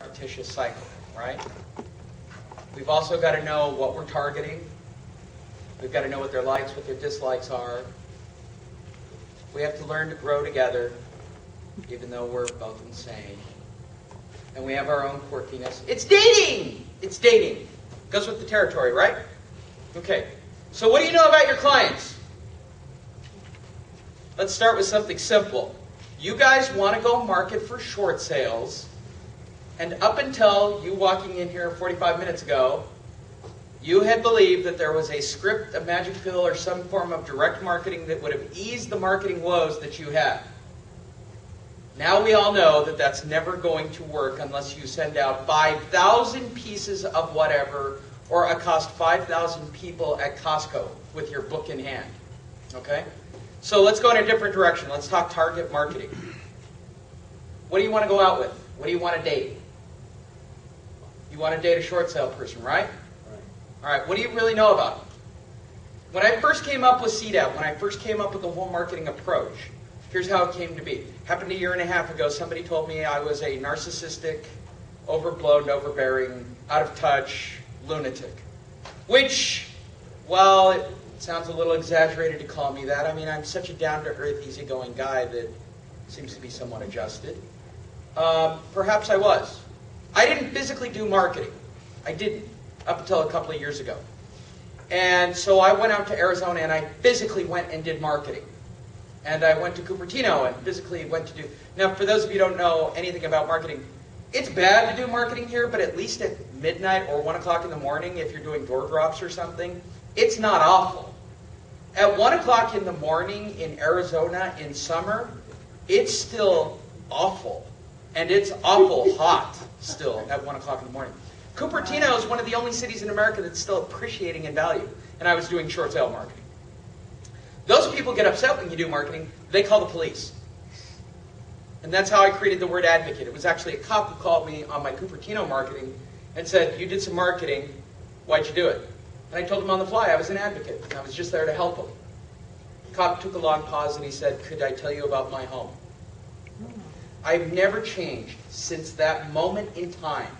repetitious cycle, right? We've also got to know what we're targeting. We've got to know what their likes, what their dislikes are. We have to learn to grow together, even though we're both insane. And we have our own quirkiness. It's dating! It's dating. Goes with the territory, right? Okay. So what do you know about your clients? Let's start with something simple. You guys want to go market for short sales, and up until you walking in here 45 minutes ago, you had believed that there was a script, a magic pill, or some form of direct marketing that would have eased the marketing woes that you had. Now we all know that that's never going to work unless you send out 5,000 pieces of whatever or accost 5,000 people at Costco with your book in hand. Okay? So let's go in a different direction. Let's talk target marketing. What do you want to go out with? What do you want to date? You want to date a short sale person, right? All right, what do you really know about them? When I first came up with CDAP, when I first came up with the whole marketing approach, here's how it came to be. Happened a year and a half ago, somebody told me I was a narcissistic, overblown, overbearing, out of touch lunatic. Which, well, it sounds a little exaggerated to call me that. I mean, I'm such a down-to-earth, easygoing guy that seems to be somewhat adjusted. Perhaps I was. I didn't physically do marketing. I didn't, up until a couple of years ago. And so I went out to Arizona and I physically went and did marketing. And I went to Cupertino and physically went to do... Now, for those of you who don't know anything about marketing, it's bad to do marketing here, but at least at midnight or 1 o'clock in the morning, if you're doing door drops or something, it's not awful. At 1 o'clock in the morning in Arizona in summer, it's still awful. And it's awful hot still at 1 o'clock in the morning. Cupertino is one of the only cities in America that's still appreciating in value. And I was doing short sale marketing. Those people get upset when you do marketing. They call the police. And that's how I created the word advocate. It was actually a cop who called me on my Cupertino marketing and said, "You did some marketing. Why'd you do it?" And I told him on the fly I was an advocate. I was just there to help him. The cop took a long pause and he said, "Could I tell you about my home?" I've never changed since that moment in time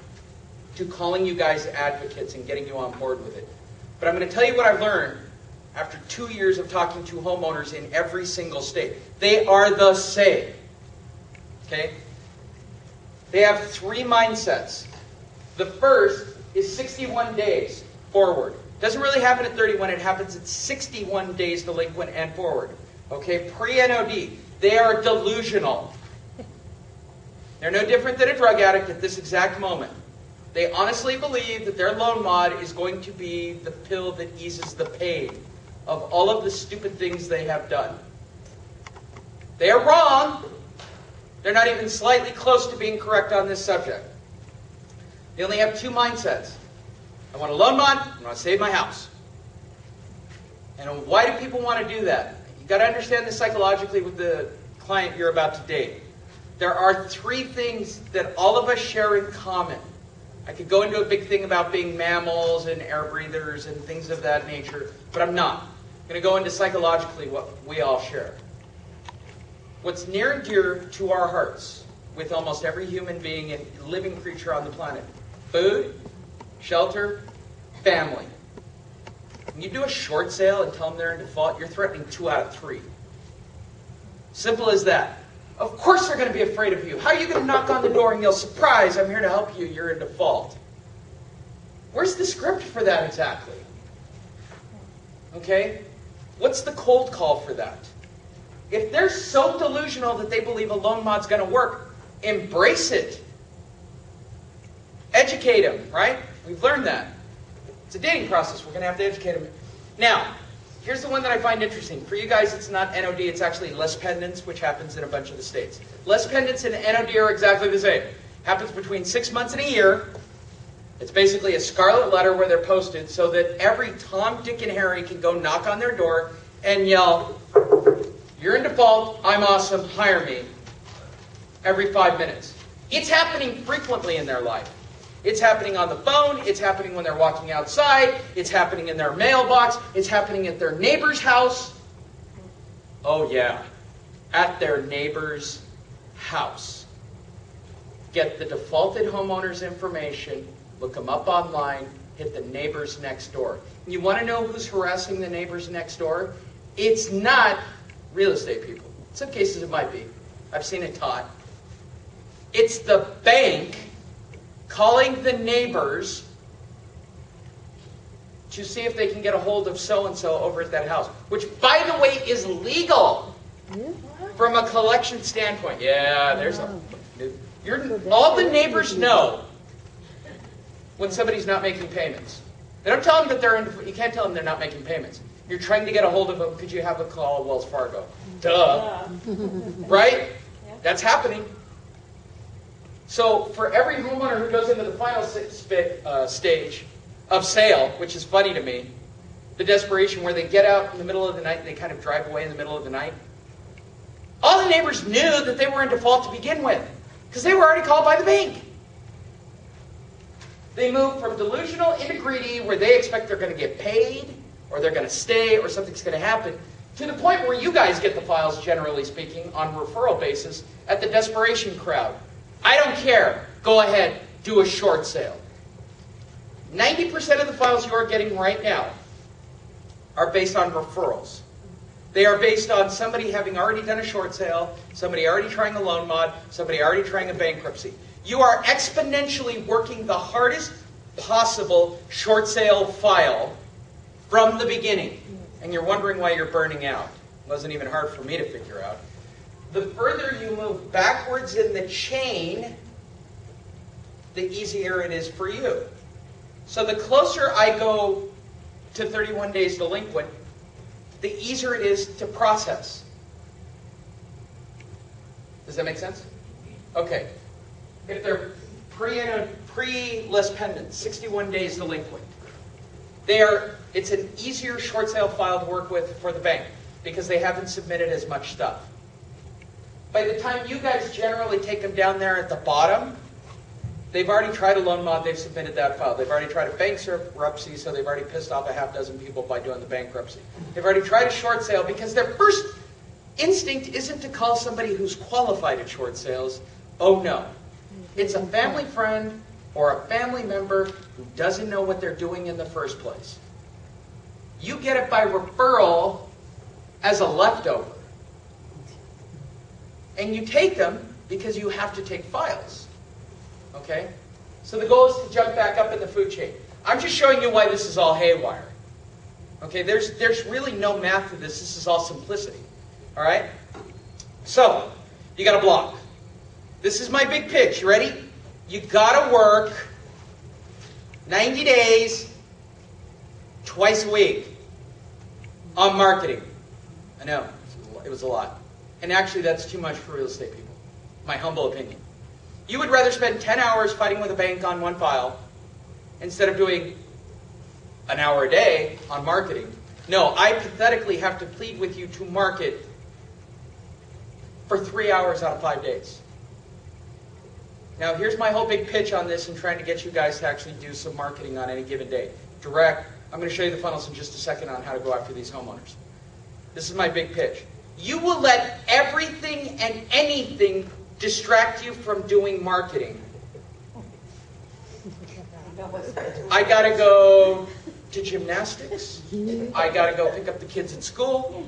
to calling you guys advocates and getting you on board with it. But I'm going to tell you what I've learned after 2 years of talking to homeowners in every single state. They are the same. Okay? They have 3 mindsets. The first is 61 days forward. Doesn't really happen at 31. It happens at 61 days delinquent and forward. Okay? Pre-NOD. They are delusional. They're no different than a drug addict at this exact moment. They honestly believe that their loan mod is going to be the pill that eases the pain of all of the stupid things they have done. They are wrong. They're not even slightly close to being correct on this subject. They only have 2 mindsets. I want a loan mod, I want to save my house. And why do people want to do that? You've got to understand this psychologically with the client you're about to date. There are 3 things that all of us share in common. I could go into a big thing about being mammals and air breathers and things of that nature, but I'm not. I'm going to go into psychologically what we all share. What's near and dear to our hearts with almost every human being and living creature on the planet: food, shelter, family. When you do a short sale and tell them they're in default, you're threatening 2 out of 3. Simple as that. Of course they're going to be afraid of you. How are you going to knock on the door and yell, "Surprise, I'm here to help you, you're in default"? Where's the script for that exactly? Okay? What's the cold call for that? If they're so delusional that they believe a loan mod's going to work, embrace it. Educate them, right? We've learned that. It's a dating process. We're going to have to educate them. Now, here's the one that I find interesting. For you guys, it's not NOD, it's actually less pendants, which happens in a bunch of the states. Less pendants and NOD are exactly the same. Happens between 6 months and a year. It's basically a scarlet letter where they're posted so that every Tom, Dick, and Harry can go knock on their door and yell, "You're in default, I'm awesome, hire me," every 5 minutes. It's happening frequently in their life. It's happening on the phone, it's happening when they're walking outside, it's happening in their mailbox, it's happening at their neighbor's house. Oh yeah, at their neighbor's house. get the defaulted homeowner's information, look them up online, hit the neighbors next door. You want to know who's harassing the neighbors next door? It's not real estate people. In some cases it might be. I've seen it taught. It's the bank calling the neighbors to see if they can get a hold of so-and-so over at that house, which, by the way, is legal from a collection standpoint. Yeah, there's all the neighbors know when somebody's not making payments. They don't tell them that you can't tell them they're not making payments. You're trying to get a hold of them. Could you have a call Wells Fargo? Duh. Right? That's happening. So for every homeowner who goes into the final stage of sale, which is funny to me, the desperation where they get out in the middle of the night and they kind of drive away in the middle of the night, all the neighbors knew that they were in default to begin with because they were already called by the bank. They move from delusional into greedy, where they expect they're going to get paid or they're going to stay or something's going to happen, to the point where you guys get the files, generally speaking, on referral basis at the desperation crowd. I don't care. Go ahead. Do a short sale. 90% of the files you are getting right now are based on referrals. They are based on somebody having already done a short sale, somebody already trying a loan mod, somebody already trying a bankruptcy. You are exponentially working the hardest possible short sale file from the beginning. And you're wondering why you're burning out. It wasn't even hard for me to figure out. The further you move backwards in the chain, the easier it is for you. So the closer I go to 31 days delinquent, the easier it is to process. Does that make sense? Okay. If they're pre-list pendant, 61 days delinquent, it's an easier short sale file to work with for the bank because they haven't submitted as much stuff. By the time you guys generally take them down there at the bottom, they've already tried a loan mod, they've submitted that file. They've already tried a bankruptcy, so they've already pissed off a half dozen people by doing the bankruptcy. They've already tried a short sale because their first instinct isn't to call somebody who's qualified at short sales. Oh no. It's a family friend or a family member who doesn't know what they're doing in the first place. You get it by referral as a leftover. And you take them because you have to take files. Okay? So the goal is to jump back up in the food chain. I'm just showing you why this is all haywire. Okay? There's really no math to this. This is all simplicity. All right? So, you got a block. This is my big pitch. You ready? You got to work 90 days, twice a week on marketing. I know. It was a lot. And actually, that's too much for real estate people. My humble opinion. You would rather spend 10 hours fighting with a bank on one file instead of doing an hour a day on marketing. No, I pathetically have to plead with you to market for 3 hours out of 5 days. Now, here's my whole big pitch on this and trying to get you guys to actually do some marketing on any given day. Direct. I'm going to show you the funnels in just a second on how to go after these homeowners. This is my big pitch. You will let everything and anything distract you from doing marketing. I got to go to gymnastics. I got to go pick up the kids at school.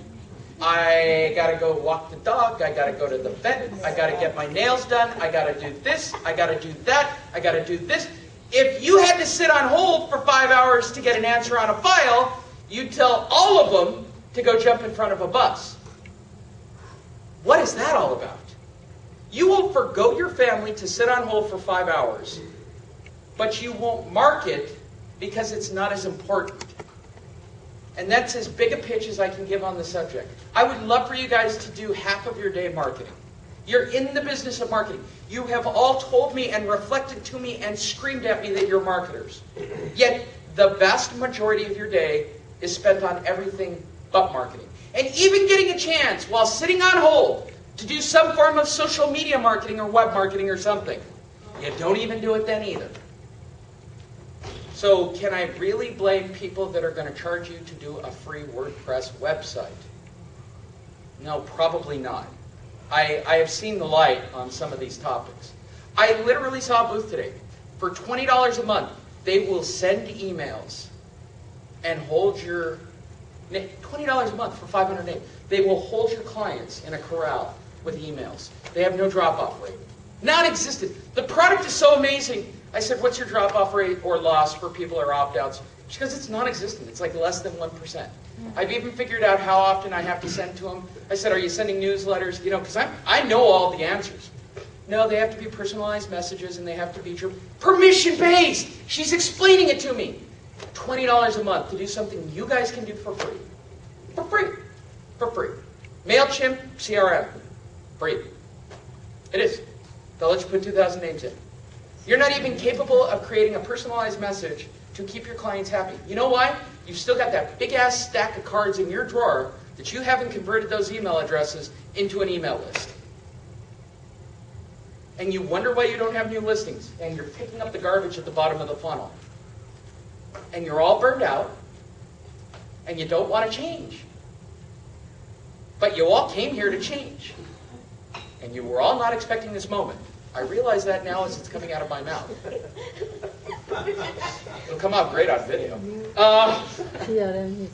I got to go walk the dog. I got to go to the vet. I got to get my nails done. I got to do this. I got to do that. I got to do this. If you had to sit on hold for 5 hours to get an answer on a file, you'd tell all of them to go jump in front of a bus. What is that all about? You will forgo your family to sit on hold for 5 hours, but you won't market because it's not as important. And that's as big a pitch as I can give on the subject. I would love for you guys to do half of your day marketing. You're in the business of marketing. You have all told me and reflected to me and screamed at me that you're marketers. Yet the vast majority of your day is spent on everything but marketing. And even getting a chance while sitting on hold to do some form of social media marketing or web marketing or something. You don't even do it then either. So can I really blame people that are going to charge you to do a free WordPress website? No, probably not. I have seen the light on some of these topics. I literally saw a booth today. For $20 a month, they will send emails and hold your name. $20 a month for 500 names. They will hold your clients in a corral with emails. They have no drop-off rate. Non-existent. The product is so amazing. I said, what's your drop-off rate or loss for people or opt-outs? She goes, it's non-existent. It's like less than 1%. I've even figured out how often I have to send to them. I said, are you sending newsletters? You know, because I know all the answers. No, they have to be personalized messages and they have to be permission-based. She's explaining it to me. $20 a month to do something you guys can do for free. For free. For free. MailChimp, CRM. Free. It is. They'll let you put 2,000 names in. You're not even capable of creating a personalized message to keep your clients happy. You know why? You've still got that big-ass stack of cards in your drawer that you haven't converted those email addresses into an email list. And you wonder why you don't have new listings, and you're picking up the garbage at the bottom of the funnel. And you're all burned out, and you don't want to change. But you all came here to change. And you were all not expecting this moment. I realize that now as it's coming out of my mouth. It'll come out great on video.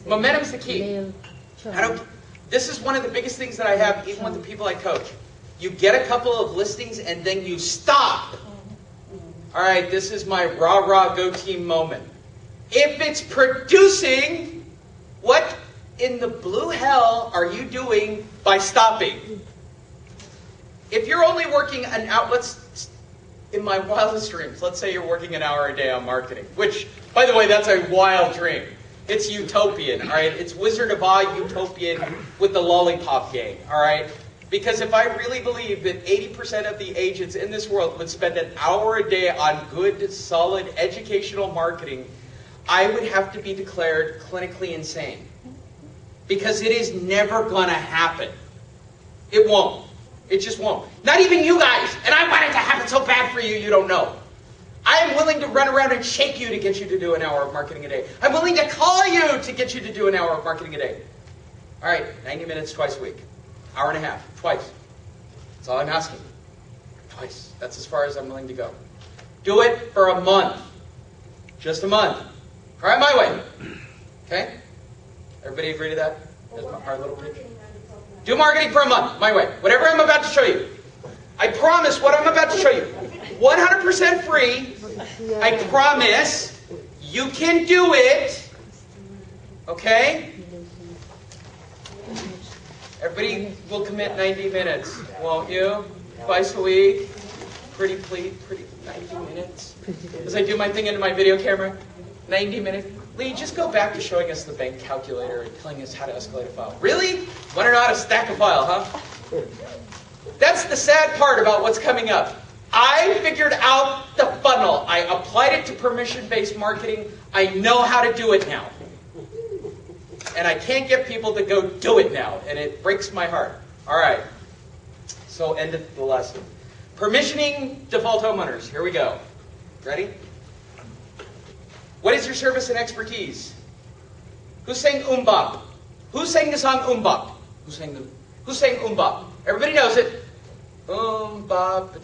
Momentum's the key. This is one of the biggest things that I have even with the people I coach. You get a couple of listings and then you stop. All right, this is my rah-rah go team moment. If it's producing, what in the blue hell are you doing by stopping? If you're only working an hour, in my wildest dreams, let's say you're working an hour a day on marketing, which, by the way, that's a wild dream. It's utopian, all right? It's Wizard of Oz utopian with the lollipop gang, all right? Because if I really believe that 80% of the agents in this world would spend an hour a day on good, solid, educational marketing, I would have to be declared clinically insane. Because it is never going to happen. It won't. It just won't. Not even you guys. And I want it to happen so bad for you, you don't know. I am willing to run around and shake you to get you to do an hour of marketing a day. I'm willing to call you to get you to do an hour of marketing a day. All right, 90 minutes twice a week. Hour and a half, twice. That's all I'm asking. Twice. That's as far as I'm willing to go. Do it for a month. Just a month. Try it my way. Okay? Everybody agree to that? That's our little pitch. Do marketing for a month, my way. Whatever I'm about to show you. I promise what I'm about to show you. 100% free. I promise you can do it. Okay? Everybody will commit 90 minutes, won't you? Twice a week. Pretty 90 minutes. As I do my thing into my video camera, 90 minutes. Lee, just go back to showing us the bank calculator and telling us how to escalate a file. Really? Want to know how to stack a file, huh? That's the sad part about what's coming up. I figured out the funnel. I applied it to permission-based marketing. I know how to do it now. And I can't get people to go do it now. And it breaks my heart. All right. So end of the lesson. Permissioning default homeowners. Here we go. Ready? What is your service and expertise? Who's saying umbop? Who's saying the song umbop? Who's saying umbop? Everybody knows it. Umbop,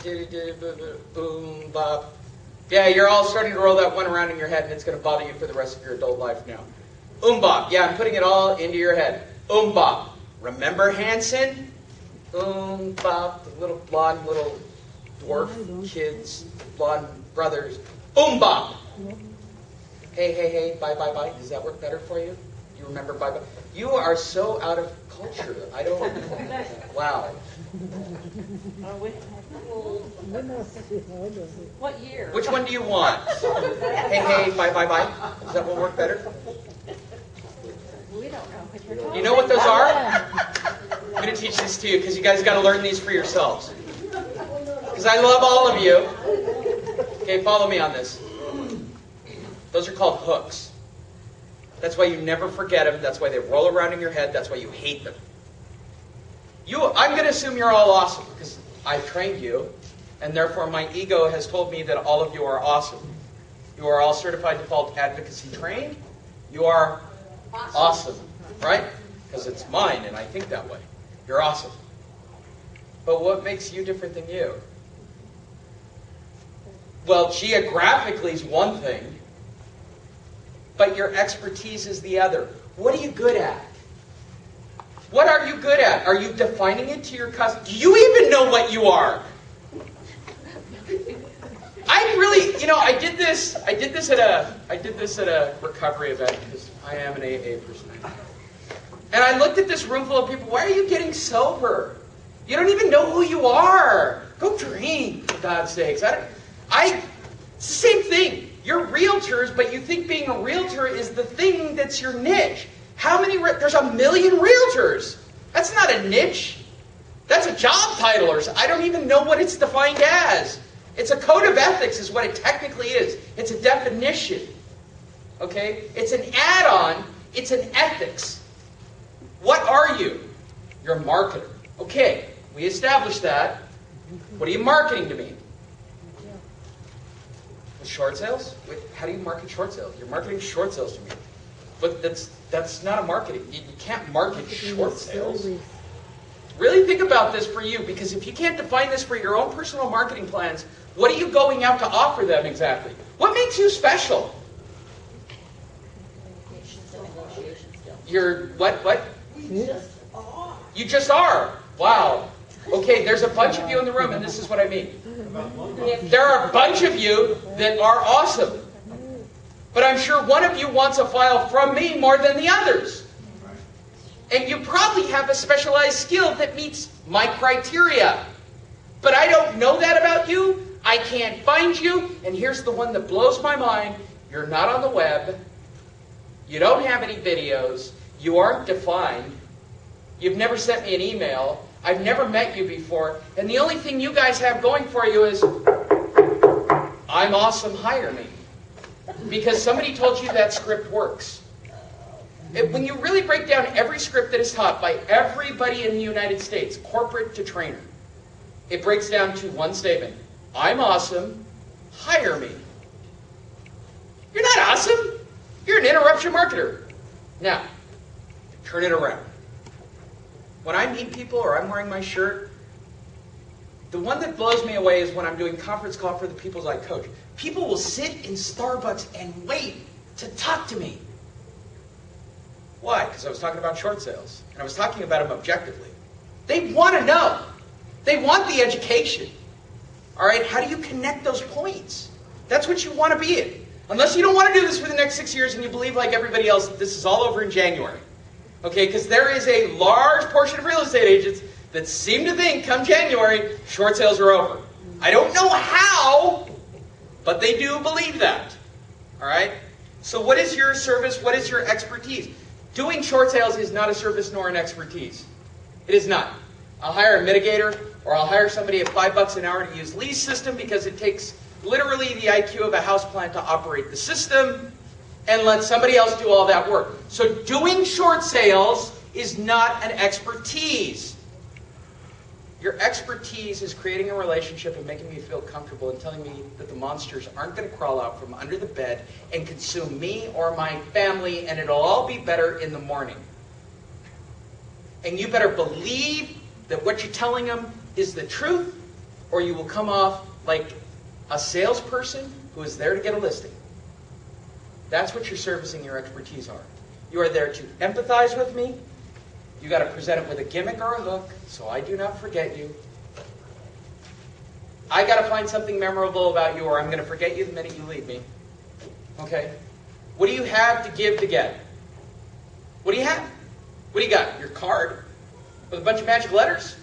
umbop. Yeah, you're all starting to roll that one around in your head, and it's going to bother you for the rest of your adult life now. Umbop. Yeah, I'm putting it all into your head. Umbop. Remember Hanson? Umbop. The little blonde, little dwarf kids, blonde brothers. Umbop. Hey, bye. Does that work better for you? You remember bye. You are so out of culture. I don't. Wow. What year? Which one do you want? Hey, bye. Does that one work better? We don't know what you're talking. You know what those are? I'm going to teach this to you because you guys got to learn these for yourselves. Because I love all of you. Okay, follow me on this. Those are called hooks. That's why you never forget them. That's why they roll around in your head. That's why you hate them. I'm going to assume you're all awesome because I trained you, and therefore my ego has told me that all of you are awesome. You are all certified default advocacy trained. You are awesome, right? Because it's mine, and I think that way. You're awesome. But what makes you different than you? Well, geographically is one thing, but your expertise is the other. What are you good at? What are you good at? Are you defining it to your customer? Do you even know what you are? I really, I did this at a recovery event because I am an AA person. And I looked at this room full of people. Why are you getting sober? You don't even know who you are. Go drink, for God's sakes. It's the same thing. You're realtors, but you think being a realtor is the thing that's your niche. There's 1 million realtors. That's not a niche. That's a job title, or I don't even know what it's defined as. It's a code of ethics is what it technically is. It's a definition. Okay? It's an add-on. It's an ethics. What are you? You're a marketer. Okay, we established that. What are you marketing to me? Short sales? Wait, how do you market short sales? You're marketing short sales to me. But that's not a marketing. You can't market short sales. Really think about this for you, because if you can't define this for your own personal marketing plans, what are you going out to offer them exactly? What makes you special? You're what? We just are. You just are. Wow. Okay, there's a bunch of you in the room, and this is what I mean. There are a bunch of you that are awesome. But I'm sure one of you wants a file from me more than the others. And you probably have a specialized skill that meets my criteria. But I don't know that about you. I can't find you. And here's the one that blows my mind. You're not on the web. You don't have any videos. You aren't defined. You've never sent me an email. I've never met you before. And the only thing you guys have going for you is, I'm awesome, hire me. Because somebody told you that script works. When you really break down every script that is taught by everybody in the United States, corporate to trainer, it breaks down to one statement. I'm awesome, hire me. You're not awesome. You're an interruption marketer. Now, turn it around. When I meet people or I'm wearing my shirt, the one that blows me away is when I'm doing conference call for the people I coach. People will sit in Starbucks and wait to talk to me. Why? Because I was talking about short sales. And I was talking about them objectively. They want to know. They want the education. All right? How do you connect those points? That's what you want to be in. Unless you don't want to do this for the next 6 years and you believe like everybody else that this is all over in January. Okay? Because there is a large portion of real estate agents that seem to think come January, short sales are over. I don't know how, but they do believe that. All right? So what is your service? What is your expertise? Doing short sales is not a service nor an expertise. It is not. I'll hire a mitigator or I'll hire somebody at $5 an hour to use Lee's system because it takes literally the IQ of a houseplant to operate the system and let somebody else do all that work. So doing short sales is not an expertise. Your expertise is creating a relationship and making me feel comfortable and telling me that the monsters aren't going to crawl out from under the bed and consume me or my family, and it'll all be better in the morning. And you better believe that what you're telling them is the truth, or you will come off like a salesperson who is there to get a listing. That's what your service and your expertise are. You are there to empathize with me. You got to present it with a gimmick or a hook, so I do not forget you. I got to find something memorable about you, or I'm going to forget you the minute you leave me. Okay? What do you have to give to get? What do you have? What do you got? Your card with a bunch of magic letters?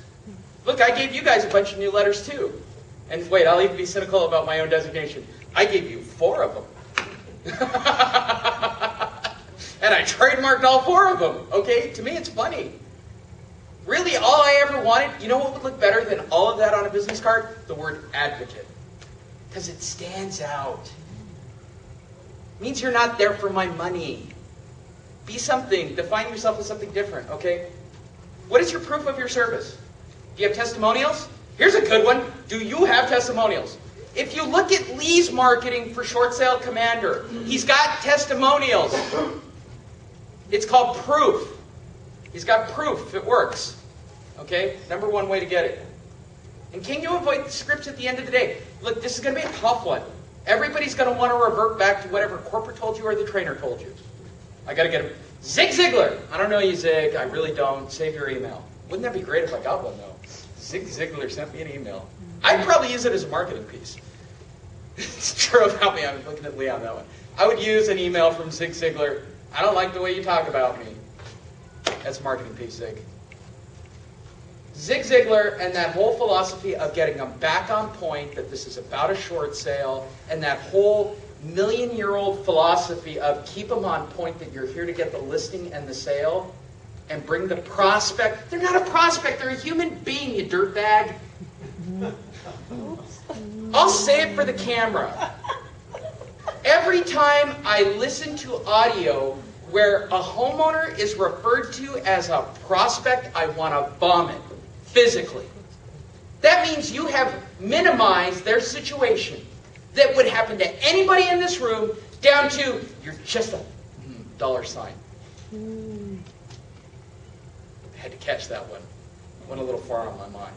Look, I gave you guys a bunch of new letters too. And wait, I'll even be cynical about my own designation. I gave you 4 of them. And I trademarked all 4 of them. Okay? To me, it's funny. Really, all I ever wanted, you know what would look better than all of that on a business card? The word advocate. Because it stands out. It means you're not there for my money. Be something. Define yourself as something different. Okay? What is your proof of your service? Do you have testimonials? Here's a good one. Do you have testimonials? If you look at Lee's marketing for Short Sale Commander, he's got testimonials. It's called proof. He's got proof it works. Okay? Number 1 way to get it. And can you avoid the scripts at the end of the day? Look, this is going to be a tough one. Everybody's going to want to revert back to whatever corporate told you or the trainer told you. I got to get him. Zig Ziglar. I don't know you, Zig. I really don't. Save your email. Wouldn't that be great if I got one, though? Zig Ziglar sent me an email. I'd probably use it as a marketing piece. It's true about me. I'm looking at Lee on that one. I would use an email from Zig Ziglar. I don't like the way you talk about me. That's a marketing piece, Zig. Zig Ziglar and that whole philosophy of getting them back on point, that this is about a short sale, and that whole million-year-old philosophy of keep them on point, that you're here to get the listing and the sale, and bring the prospect. They're not a prospect. They're a human being, you dirtbag. I'll say it for the camera. Every time I listen to audio where a homeowner is referred to as a prospect, I want to vomit physically. That means you have minimized their situation that would happen to anybody in this room down to you're just a dollar sign. I had to catch that one. Went a little far on my mind.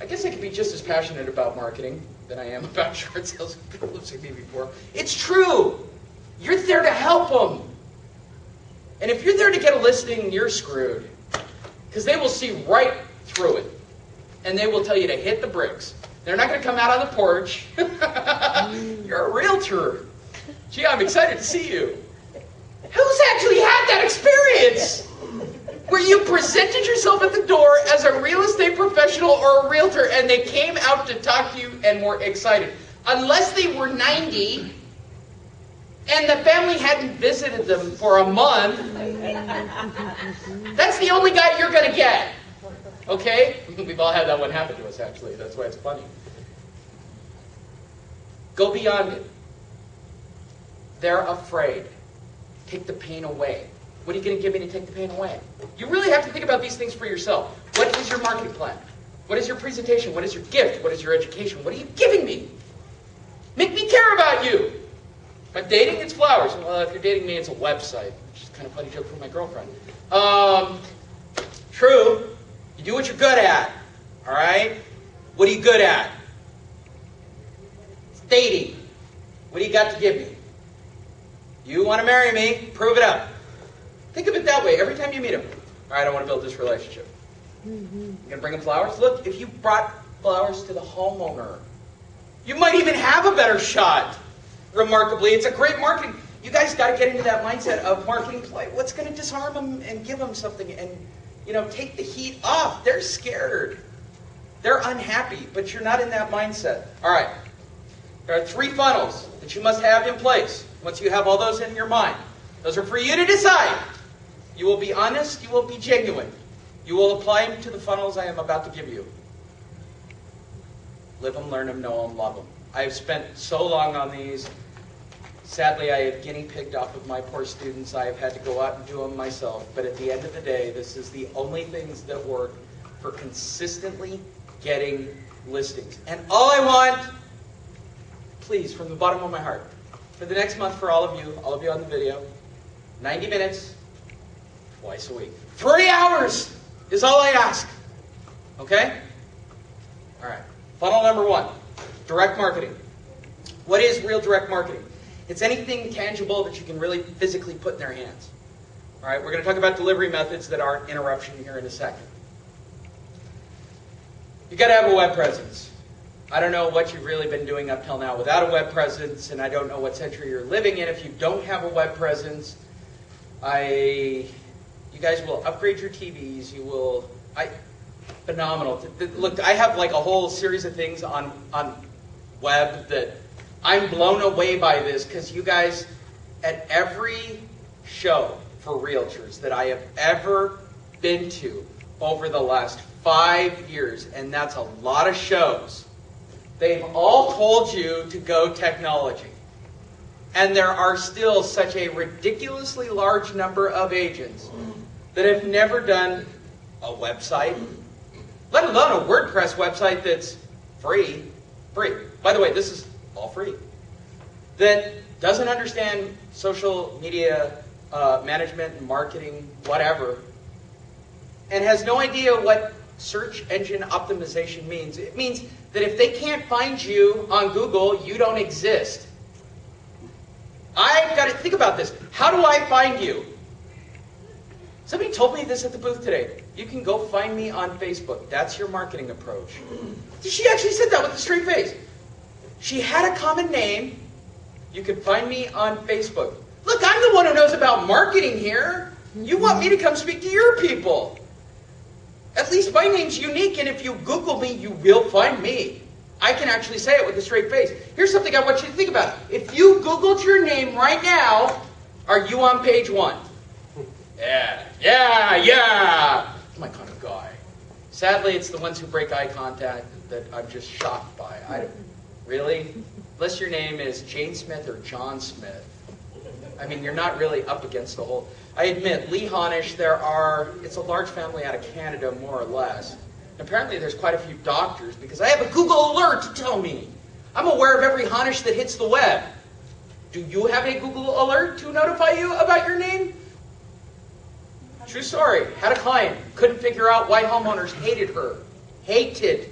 I guess I could be just as passionate about marketing than I am about short sales. People have seen me before. It's true. You're there to help them. And if you're there to get a listing, you're screwed. Because they will see right through it. And they will tell you to hit the bricks. They're not going to come out on the porch. You're a realtor. Gee, I'm excited to see you. Who's actually had that experience? Where you presented yourself at the door as a real estate professional or a realtor and they came out to talk to you and were excited. Unless they were 90 and the family hadn't visited them for a month, that's the only guy you're going to get. Okay? We've all had that one happen to us, actually. That's why it's funny. Go beyond it. They're afraid. Take the pain away. What are you going to give me to take the pain away? You really have to think about these things for yourself. What is your marketing plan? What is your presentation? What is your gift? What is your education? What are you giving me? Make me care about you. If I'm dating, it's flowers. Well, if you're dating me, it's a website. Which is kind of a funny joke from my girlfriend. True. You do what you're good at. All right? What are you good at? It's dating. What do you got to give me? You want to marry me? Prove it up. Think of it that way every time you meet him. All right, I want to build this relationship. You're going to bring him flowers? Look, if you brought flowers to the homeowner, you might even have a better shot. Remarkably, it's a great marketing. You guys got to get into that mindset of marketing play. What's going to disarm them and give them something and, take the heat off? They're scared. They're unhappy, but you're not in that mindset. All right. There are 3 funnels that you must have in place once you have all those in your mind. Those are for you to decide. You will be honest. You will be genuine. You will apply them to the funnels I am about to give you. Live them, learn them, know them, love them. I have spent so long on these. Sadly, I have guinea pigged off of my poor students. I have had to go out and do them myself. But at the end of the day, this is the only things that work for consistently getting listings. And all I want, please, from the bottom of my heart, for the next month for all of you on the video, 90 minutes, twice a week. 3 hours is all I ask. Okay? All right. Funnel number 1, direct marketing. What is real direct marketing? It's anything tangible that you can really physically put in their hands. All right? We're going to talk about delivery methods that aren't interruption here in a second. You've got to have a web presence. I don't know what you've really been doing up till now without a web presence, and I don't know what century you're living in if you don't have a web presence. You guys will upgrade your TVs. Phenomenal. Look, I have like a whole series of things on web that I'm blown away by this because you guys, at every show for realtors that I have ever been to over the last 5 years, and that's a lot of shows, they've all told you to go technology. And there are still such a ridiculously large number of agents that have never done a website, let alone a WordPress website that's free. By the way, this is all free. That doesn't understand social media management and marketing, whatever, and has no idea what search engine optimization means. It means that if they can't find you on Google, you don't exist. I've got to think about this. How do I find you? Somebody told me this at the booth today. You can go find me on Facebook. That's your marketing approach. She actually said that with a straight face. She had a common name. You can find me on Facebook. Look, I'm the one who knows about marketing here. You want me to come speak to your people. At least my name's unique, and if you Google me, you will find me. I can actually say it with a straight face. Here's something I want you to think about. If you Googled your name right now, are you on page 1? Yeah. My kind of guy. Sadly, it's the ones who break eye contact that I'm just shocked by. Really? Unless your name is Jane Smith or John Smith. I mean, you're not really up against the whole... I admit, Lee Honish, it's a large family out of Canada, more or less. Apparently there's quite a few doctors, because I have a Google alert to tell me. I'm aware of every Honish that hits the web. Do you have a Google alert to notify you about your name? True story. Had a client. Couldn't figure out why homeowners hated her. Hated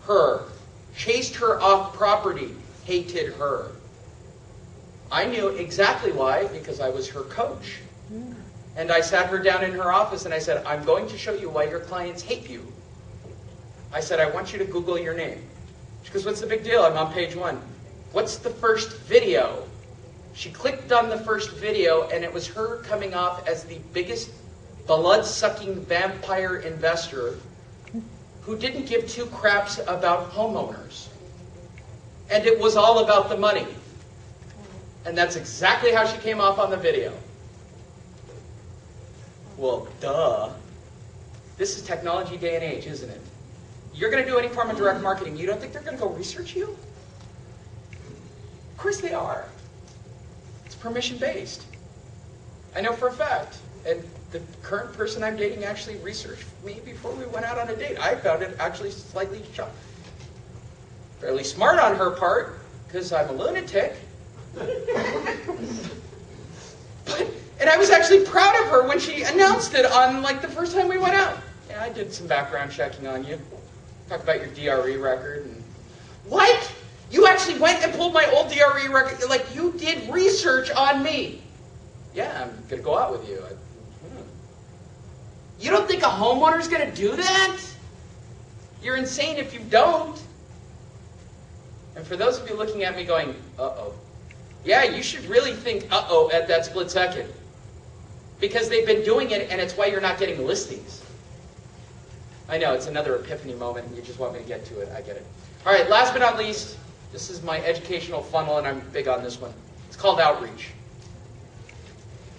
her. Chased her off property. Hated her. I knew exactly why, because I was her coach. And I sat her down in her office and I said, I'm going to show you why your clients hate you. I said, I want you to Google your name. She goes, what's the big deal? I'm on page 1. What's the first video? She clicked on the first video and it was her coming off as the biggest blood-sucking vampire investor who didn't give two craps about homeowners. And it was all about the money. And that's exactly how she came off on the video. Well, duh. This is technology day and age, isn't it? You're going to do any form of direct marketing. You don't think they're going to go research you? Of course they are. It's permission-based. I know for a fact. And the current person I'm dating actually researched me before we went out on a date. I found it actually slightly shocking. Fairly smart on her part, because I'm a lunatic. And I was actually proud of her when she announced it on like the first time we went out. Yeah, I did some background checking on you. Talked about your DRE record. And... What? You actually went and pulled my old DRE record? Like, you did research on me. Yeah, I'm going to go out with you. You don't think a homeowner's going to do that? You're insane if you don't. And for those of you looking at me going, uh-oh. Yeah, you should really think, uh-oh, at that split second. Because they've been doing it, and it's why you're not getting listings. I know, it's another epiphany moment, and you just want me to get to it. I get it. All right, last but not least, this is my educational funnel, and I'm big on this one. It's called outreach.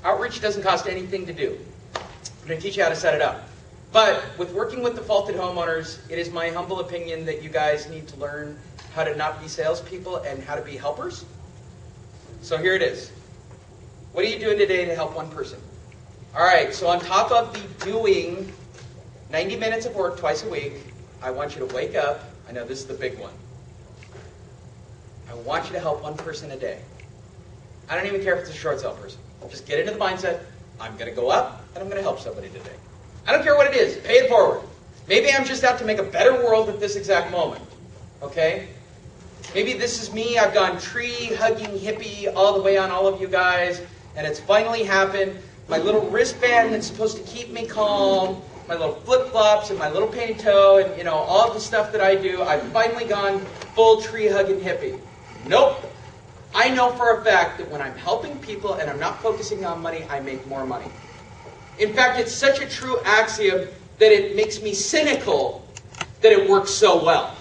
Outreach doesn't cost anything to do. I'm going to teach you how to set it up. But with working with defaulted homeowners, it is my humble opinion that you guys need to learn how to not be salespeople and how to be helpers. So here it is. What are you doing today to help one person? All right, so on top of the doing 90 minutes of work twice a week, I want you to wake up. I know this is the big one. I want you to help one person a day. I don't even care if it's a short sale person. Just get into the mindset, I'm going to go up and I'm going to help somebody today. I don't care what it is. Pay it forward. Maybe I'm just out to make a better world at this exact moment. Okay? Maybe this is me. I've gone tree-hugging hippie all the way on all of you guys, and it's finally happened. My little wristband that's supposed to keep me calm, my little flip-flops and my little painted toe, and all of the stuff that I do, I've finally gone full tree-hugging hippie. Nope. I know for a fact that when I'm helping people and I'm not focusing on money, I make more money. In fact, it's such a true axiom that it makes me cynical that it works so well.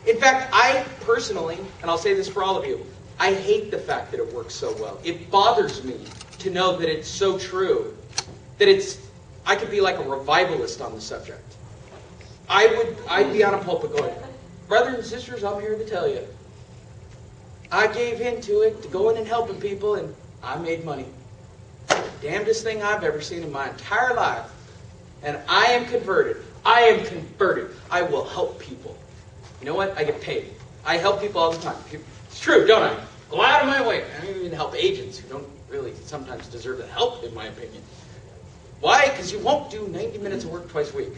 In fact, I personally, and I'll say this for all of you, I hate the fact that it works so well. It bothers me to know that it's so true, that I could be like a revivalist on the subject. I'd be on a pulpit going, brothers and sisters, I'm here to tell you, I gave into it to going and helping people, and I made money. Damnedest thing I've ever seen in my entire life. And I am converted. I am converted. I will help people. You know what? I get paid. I help people all the time. It's true, don't I? Go out of my way. I don't even help agents who don't really sometimes deserve the help, in my opinion. Why? Because you won't do 90 minutes of work twice a week.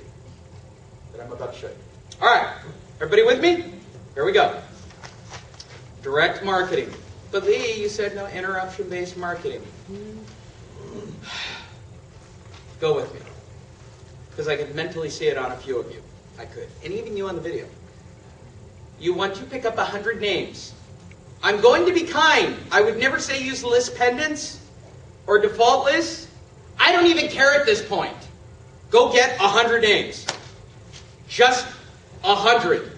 that I'm about to show you. All right, everybody with me? Here we go. Direct marketing. But Lee, you said no interruption-based marketing. Go with me. Because I could mentally see it on a few of you. I could. And even you on the video. You want to pick up 100 names. I'm going to be kind. I would never say use list pendants or default lists. I don't even care at this point. Go get 100 names. Just 100.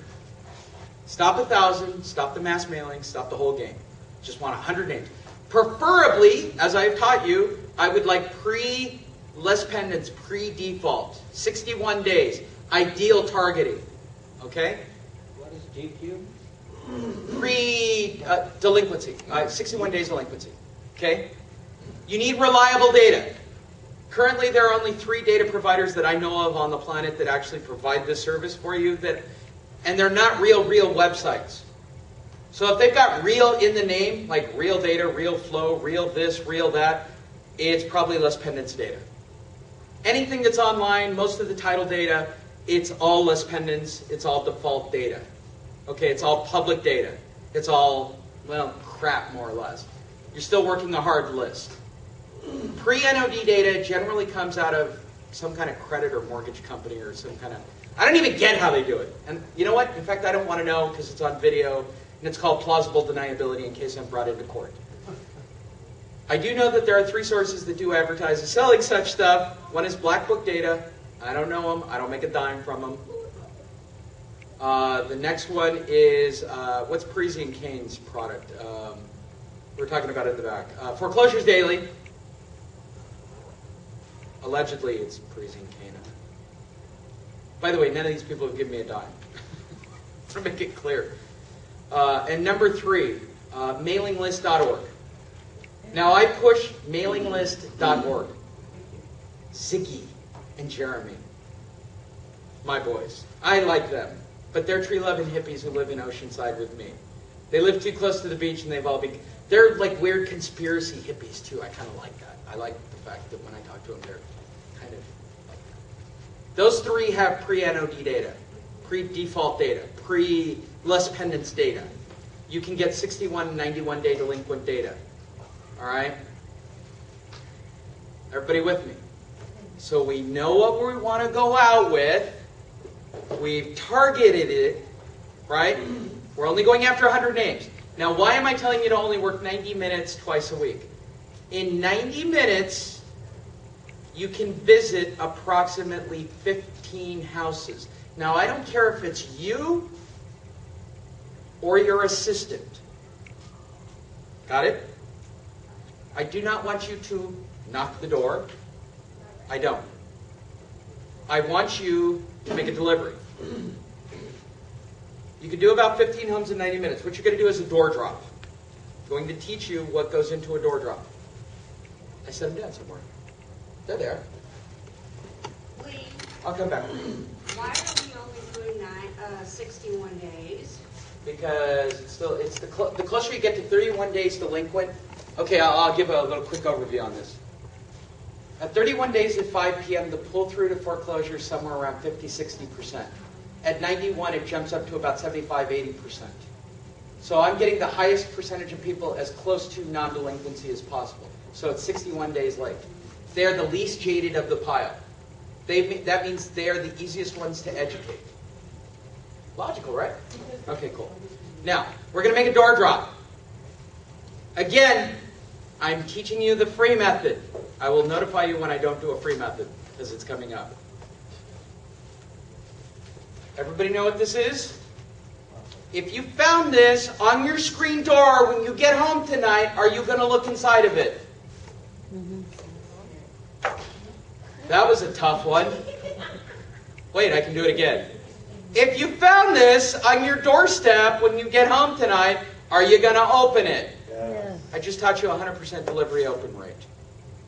Stop 1,000, stop the mass mailing, stop the whole game. Just want 100 names. Preferably, as I've taught you, I would like list pendants, pre-default. 61 days. Ideal targeting. Okay? What is GQ? Delinquency. 61 days delinquency. Okay? You need reliable data. Currently, there are only 3 data providers that I know of on the planet that actually provide this service for you, and they're not real websites. So if they've got real in the name, like real data, real flow, real this, real that, it's probably list pendants data. Anything that's online, most of the title data, it's all list pendants, it's all default data. Okay, it's all public data. It's all, well, crap, more or less. You're still working a hard list. Pre-NOD data generally comes out of some kind of credit or mortgage company or some kind of... I don't even get how they do it. And you know what? In fact, I don't want to know because it's on video, and it's called plausible deniability in case I'm brought into court. I do know that there are 3 sources that do advertise as selling such stuff. One is Black Book Data. I don't know them. I don't make a dime from them. The next one is, what's Parisi and Kane's product? We're talking about it in the back. Foreclosures Daily. Allegedly, it's Parisi and Kane. By the way, none of these people have given me a dime. To make it clear. And number 3, mailinglist.org. Now, I push mailinglist.org. Ziggy and Jeremy. My boys. I like them. But they're tree-loving hippies who live in Oceanside with me. They live too close to the beach, and they're like weird conspiracy hippies, too. I kind of like that. I like the fact that when I talk to them, they're kind of like that. Those 3 have pre-NOD data, pre-default data, pre-list pendants data. You can get 61 and 91-day delinquent data. All right? Everybody with me? So we know what we want to go out with. We've targeted it, right? We're only going after 100 names. Now, why am I telling you to only work 90 minutes twice a week? In 90 minutes, you can visit approximately 15 houses. Now, I don't care if it's you or your assistant. Got it? I do not want you to knock the door. I don't. I want you to make a delivery. You can do about 15 homes in 90 minutes. What you're going to do is a door drop. I'm going to teach you what goes into a door drop. I set them down somewhere. They're there. Lee, I'll come back. why are we only doing 61 days? Because it's the closer you get to 31 days delinquent. Okay, I'll give a little quick overview on this. At 31 days at 5 p.m., the pull-through to foreclosure is somewhere around 50-60%. At 91, it jumps up to about 75-80%. So I'm getting the highest percentage of people as close to non-delinquency as possible. So it's 61 days late. They're the least jaded of the pile. That means they're the easiest ones to educate. Logical, right? Okay, cool. Now, we're going to make a door drop. Again, I'm teaching you the free method. I will notify you when I don't do a free method, because it's coming up. Everybody know what this is? If you found this on your screen door when you get home tonight, are you going to look inside of it? That was a tough one. Wait, I can do it again. If you found this on your doorstep when you get home tonight, are you going to open it? Yeah. I just taught you 100% delivery open rate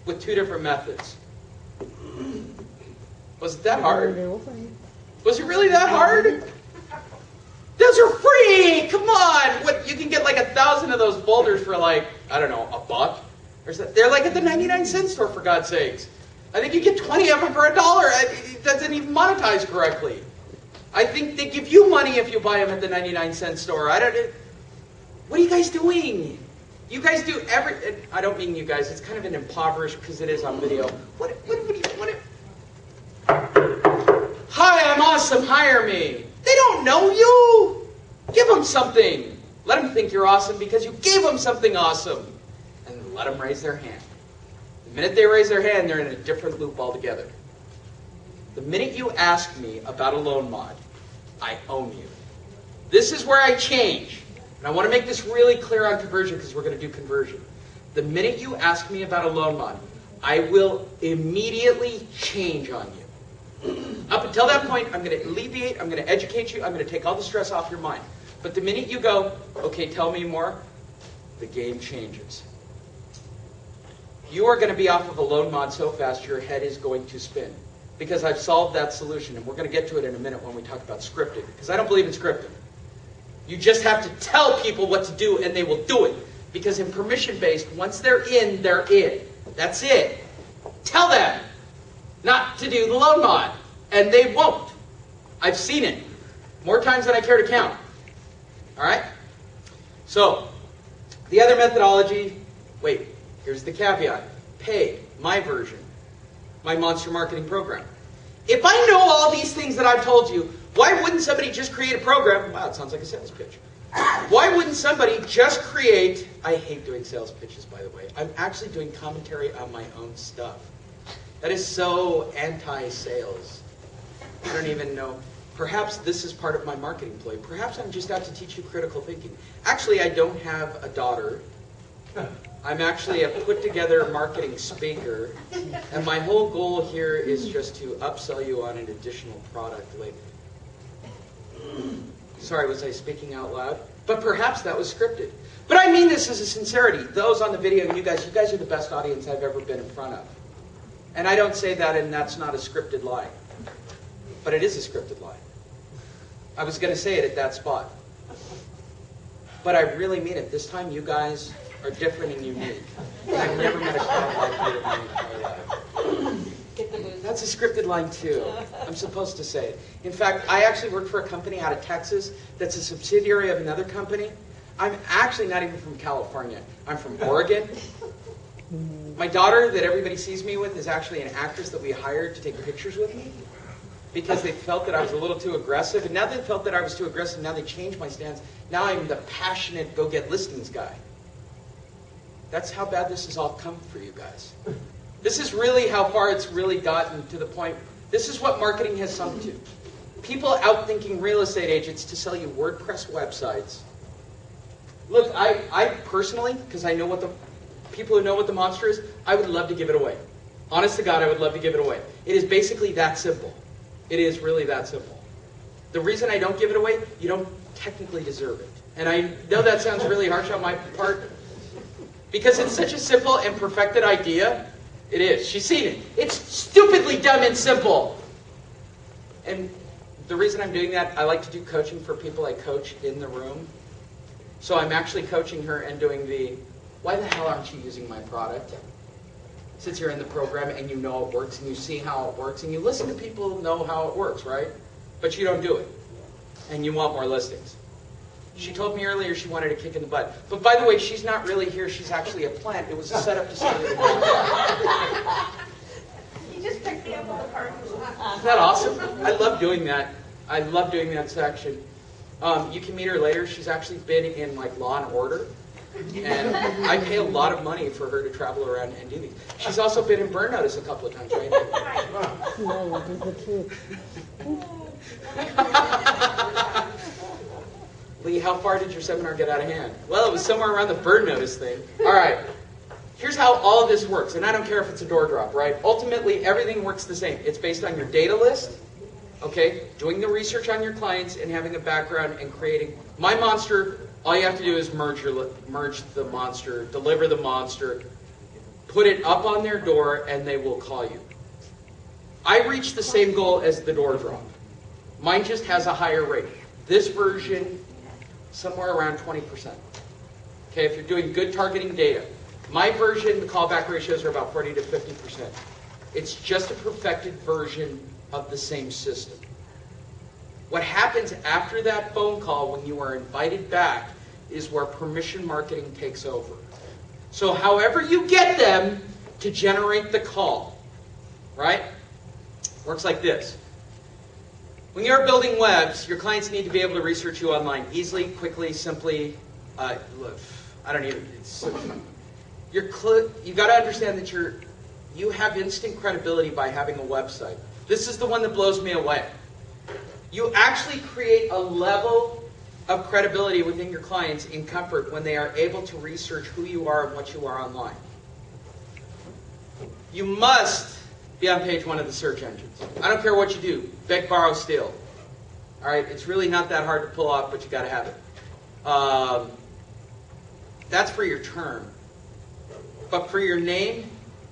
with 2 different methods. Was it that hard? Was it really that hard? Those are free! Come on! What, you can get like 1,000 of those folders for like, I don't know, $1. They're like at the 99-cent store, for God's sakes. I think you get 20 of them for $1. It doesn't even monetize correctly. I think they give you money if you buy them at the 99-cent store. What are you guys doing? You guys do I don't mean you guys. It's kind of an impoverished because it is on video. What Hi, I'm awesome. Hire me. They don't know you. Give them something. Let them think you're awesome because you gave them something awesome. And let them raise their hand. The minute they raise their hand, they're in a different loop altogether. The minute you ask me about a loan mod, I own you. This is where I change. And I want to make this really clear on conversion because we're going to do conversion. The minute you ask me about a loan mod, I will immediately change on you. Up until that point, I'm going to alleviate, I'm going to educate you, I'm going to take all the stress off your mind. But the minute you go, okay, tell me more, the game changes. You are going to be off of a loan mod so fast your head is going to spin. Because I've solved that solution, and we're going to get to it in a minute when we talk about scripting. Because I don't believe in scripting. You just have to tell people what to do, and they will do it. Because in permission-based, once they're in, they're in. That's it. Tell them not to do the loan mod, and they won't. I've seen it more times than I care to count. All right? So, the other methodology, wait, here's the caveat. Paid, my version, my monster marketing program. If I know all these things that I've told you, why wouldn't somebody just create a program? Wow, it sounds like a sales pitch. Why wouldn't somebody just create... I hate doing sales pitches, by the way. I'm actually doing commentary on my own stuff. That is so anti-sales. I don't even know. Perhaps this is part of my marketing play. Perhaps I'm just out to teach you critical thinking. Actually, I don't have a daughter. I'm actually a put-together marketing speaker. And my whole goal here is just to upsell you on an additional product. Like, sorry, was I speaking out loud? But perhaps that was scripted. But I mean this as a sincerity. Those on the video, and you guys are the best audience I've ever been in front of. And I don't say that and that's not a scripted lie. But it is a scripted lie. I was going to say it at that spot. But I really mean it. This time you guys are different and unique. I've never met a crowd like you in my entire life. That's a scripted line too. I'm supposed to say it. In fact, I actually work for a company out of Texas that's a subsidiary of another company. I'm actually not even from California. I'm from Oregon. My daughter that everybody sees me with is actually an actress that we hired to take pictures with me because they felt that I was a little too aggressive. And now they felt that I was too aggressive. Now they changed my stance. Now I'm the passionate go-get-listings guy. That's how bad this has all come for you guys. This is really how far it's really gotten to the point. This is what marketing has sunk to. People out-thinking real estate agents to sell you WordPress websites. Look, I personally, because I know what the people who know what the monster is, I would love to give it away. Honest to God, I would love to give it away. It is basically that simple. It is really that simple. The reason I don't give it away, you don't technically deserve it. And I know that sounds really harsh on my part, because it's such a simple and perfected idea. It is. She's seen it. It's stupidly dumb and simple. And the reason I'm doing that, I like to do coaching for people I coach in the room. So I'm actually coaching her and doing the, why the hell aren't you using my product? Since you're in the program and you know it works and you see how it works and you listen to people who know how it works, right? But you don't do it. And you want more listings. She told me earlier she wanted a kick in the butt. But by the way, she's not really here. She's actually a plant. It was a setup to say that. You just picked me up on the parking lot. Isn't that awesome? I love doing that. I love doing that section. You can meet her later. She's actually been in like Law and Order. And I pay a lot of money for her to travel around and do these. She's also been in Burn Notice a couple of times, right? No, it is the truth. Lee, how far did your seminar get out of hand? Well, it was somewhere around the Burn Notice thing. All right. Here's how all of this works. And I don't care if it's a door drop, right? Ultimately, everything works the same. It's based on your data list, okay? Doing the research on your clients and having a background and creating. My monster, all you have to do is merge the monster, deliver the monster, put it up on their door, and they will call you. I reach the same goal as the door drop. Mine just has a higher rate. This version, somewhere around 20%. Okay, if you're doing good targeting data. My version, the callback ratios are about 40 to 50%. It's just a perfected version of the same system. What happens after that phone call when you are invited back is where permission marketing takes over. So however you get them to generate the call, right? Works like this. When you're building webs, your clients need to be able to research you online easily, quickly, simply. I don't even. You got to understand that you have instant credibility by having a website. This is the one that blows me away. You actually create a level of credibility within your clients in comfort when they are able to research who you are and what you are online. You must be on page 1 of the search engines. I don't care what you do. Beg, borrow, steal. All right, it's really not that hard to pull off, but you got to have it. That's for your term. But for your name,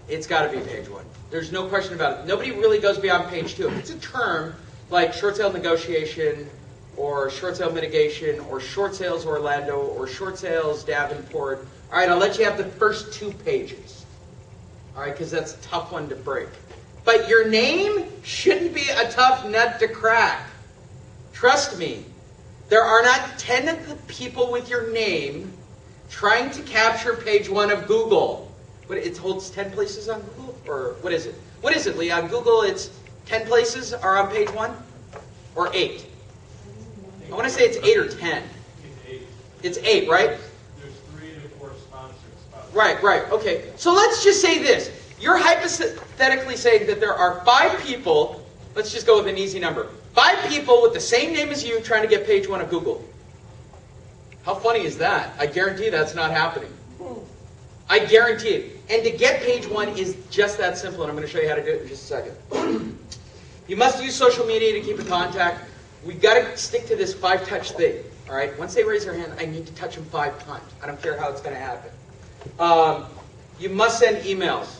it's got to be page 1. There's no question about it. Nobody really goes beyond page 2. If it's a term like short sale negotiation, or short sale mitigation, or short sales Orlando, or short sales Davenport, all right, I'll let you have the first 2 pages. All right, because that's a tough one to break. But your name shouldn't be a tough nut to crack. Trust me, there are not 10 of the people with your name trying to capture page 1 of Google. But it holds 10 places on Google? Or what is it? What is it, Lee? On Google, it's 10 places are on page 1? Or 8? I want to say it's 8 or 10. It's 8, right? There's 3 to 4 sponsors. Right. Okay. So let's just say this. You're hypothetically saying that there are 5 people, let's just go with an easy number, 5 people with the same name as you trying to get page 1 of Google. How funny is that? I guarantee that's not happening. I guarantee it. And to get page 1 is just that simple, and I'm going to show you how to do it in just a second. You must use social media to keep in contact. We've got to stick to this 5-touch thing. All right? Once they raise their hand, I need to touch them 5 times. I don't care how it's going to happen. You must send emails.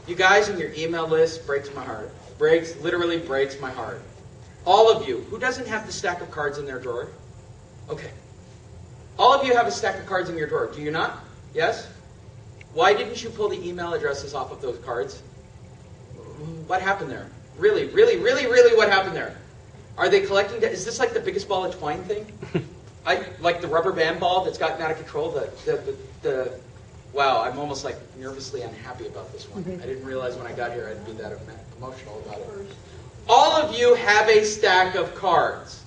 You guys in your email list breaks my heart. Literally breaks my heart. All of you. Who doesn't have the stack of cards in their drawer? Okay. All of you have a stack of cards in your drawer. Do you not? Yes? Why didn't you pull the email addresses off of those cards? What happened there? Really, what happened there? Are they collecting? Is this like the biggest ball of twine thing? Like the rubber band ball that's gotten out of control? Wow, I'm almost like nervously unhappy about this one. I didn't realize when I got here I'd be that emotional about it. All of you have a stack of cards.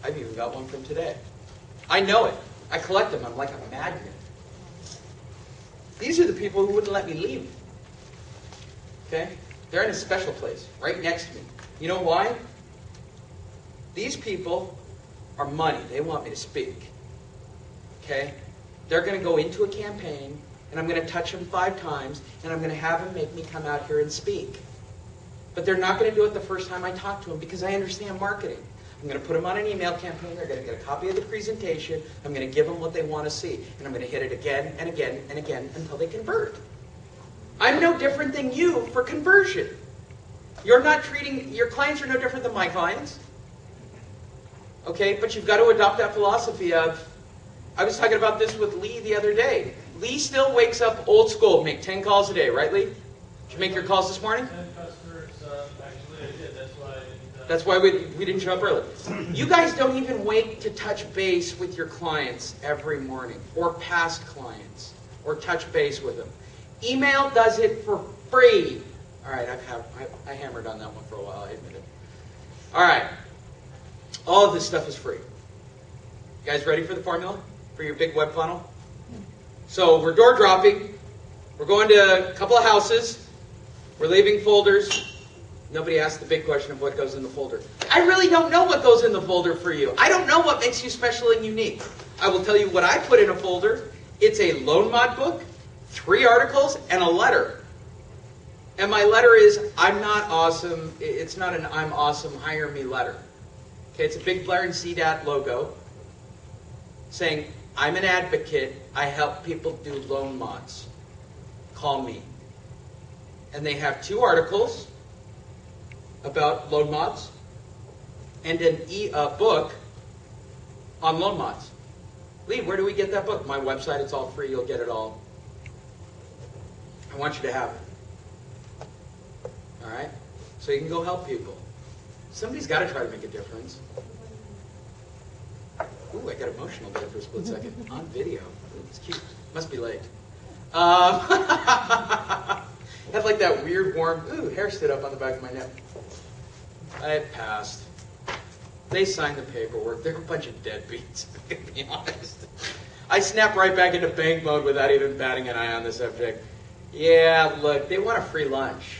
I've even got one from today. I know it. I collect them. I'm like a magnet. These are the people who wouldn't let me leave. Okay? They're in a special place, right next to me. You know why? These people are money. They want me to speak. Okay? They're going to go into a campaign, and I'm going to touch them 5 times, and I'm going to have them make me come out here and speak. But they're not going to do it the first time I talk to them because I understand marketing. I'm going to put them on an email campaign. They're going to get a copy of the presentation. I'm going to give them what they want to see. And I'm going to hit it again and again and again until they convert. I'm no different than you for conversion. Your clients are no different than my clients. Okay, but you've got to adopt that philosophy of, I was talking about this with Lee the other day. Lee still wakes up old school, make 10 calls a day, right, Lee? Did you make your calls this morning? 10 customers, actually I did. That's why we didn't show up early. You guys don't even wait to touch base with your clients every morning, or past clients, or touch base with them. Email does it for free. All right, I hammered on that one for a while, I admit it. All right, all of this stuff is free. You guys ready for the formula? For your big web funnel? So we're door dropping. We're going to a couple of houses. We're leaving folders. Nobody asked the big question of what goes in the folder. I really don't know what goes in the folder for you. I don't know what makes you special and unique. I will tell you what I put in a folder. It's a loan mod book, 3 articles, and a letter. And my letter is, I'm not awesome. It's not an I'm awesome, hire me letter. Okay, it's a big blaring CDAT logo saying, I'm an advocate. I help people do loan mods. Call me. And they have 2 articles about loan mods and a book on loan mods. Lee, where do we get that book? My website, it's all free. You'll get it all. I want you to have it. All right? So you can go help people. Somebody's got to try to make a difference. Ooh, I got emotional there for a split second. On video. It's cute. Must be late. Had like that weird warm, hair stood up on the back of my neck. I passed. They signed the paperwork. They're a bunch of deadbeats, to be honest. I snapped right back into bank mode without even batting an eye on the subject. Yeah, look, they want a free lunch.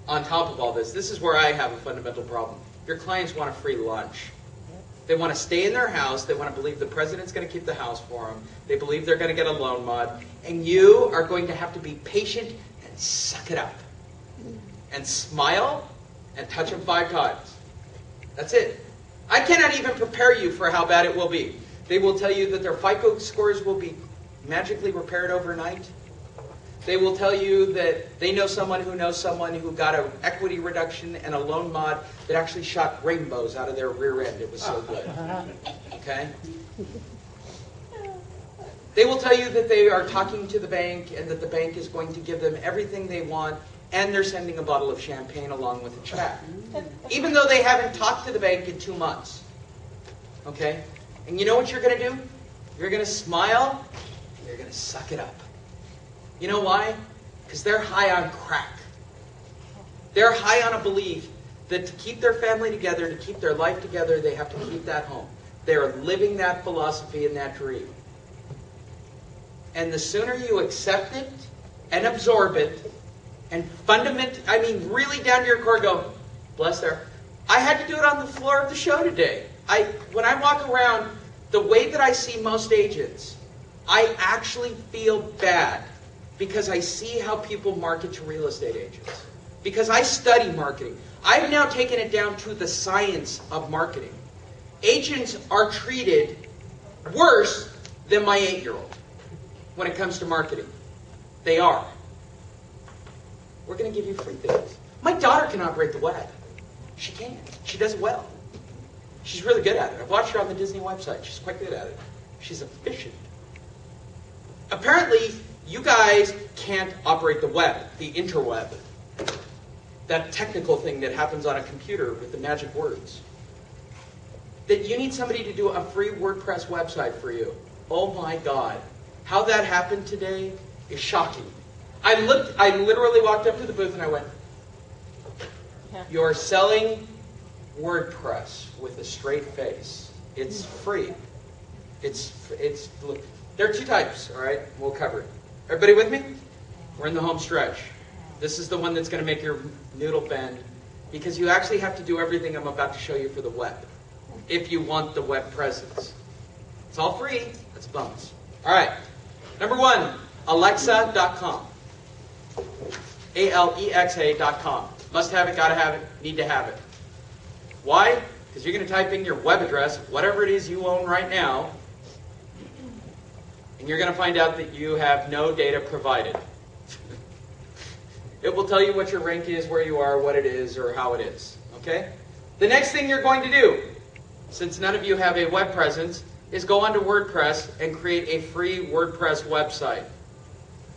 On top of all this, this is where I have a fundamental problem. Your clients want a free lunch. They want to stay in their house. They want to believe the president's going to keep the house for them. They believe they're going to get a loan mod. And you are going to have to be patient and suck it up. And smile and touch them 5 times. That's it. I cannot even prepare you for how bad it will be. They will tell you that their FICO scores will be magically repaired overnight. They will tell you that they know someone who got an equity reduction and a loan mod that actually shot rainbows out of their rear end. It was so good. Okay? They will tell you that they are talking to the bank and that the bank is going to give them everything they want, and they're sending a bottle of champagne along with a check. Even though they haven't talked to the bank in 2 months. Okay? And you know what you're going to do? You're going to smile, and you're going to suck it up. You know why? Because they're high on crack. They're high on a belief that to keep their family together, to keep their life together, they have to keep that home. They are living that philosophy and that dream. And the sooner you accept it and absorb it and really down to your core go, bless her. I had to do it on the floor of the show today. When I walk around, the way that I see most agents, I actually feel bad. Because I see how people market to real estate agents. Because I study marketing. I've now taken it down to the science of marketing. Agents are treated worse than my 8-year-old when it comes to marketing. They are. We're going to give you free things. My daughter can operate the web. She can. She does it well. She's really good at it. I've watched her on the Disney website. She's quite good at it. She's efficient. Apparently, you guys can't operate the web, the interweb. That technical thing that happens on a computer with the magic words. That you need somebody to do a free WordPress website for you. Oh my God. How that happened today is shocking. I literally walked up to the booth and I went, you're selling WordPress with a straight face. It's free. Look, there are 2 types, all right? We'll cover it. Everybody with me? We're in the home stretch. This is the one that's going to make your noodle bend because you actually have to do everything I'm about to show you for the web if you want the web presence. It's all free. That's a bonus. All right. Number 1, Alexa.com. Alexa.com. Must have it, gotta have it, need to have it. Why? Because you're going to type in your web address, whatever it is you own right now, and you're going to find out that you have no data provided. It will tell you what your rank is, where you are, what it is, or how it is. Okay? The next thing you're going to do, since none of you have a web presence, is go onto WordPress and create a free WordPress website.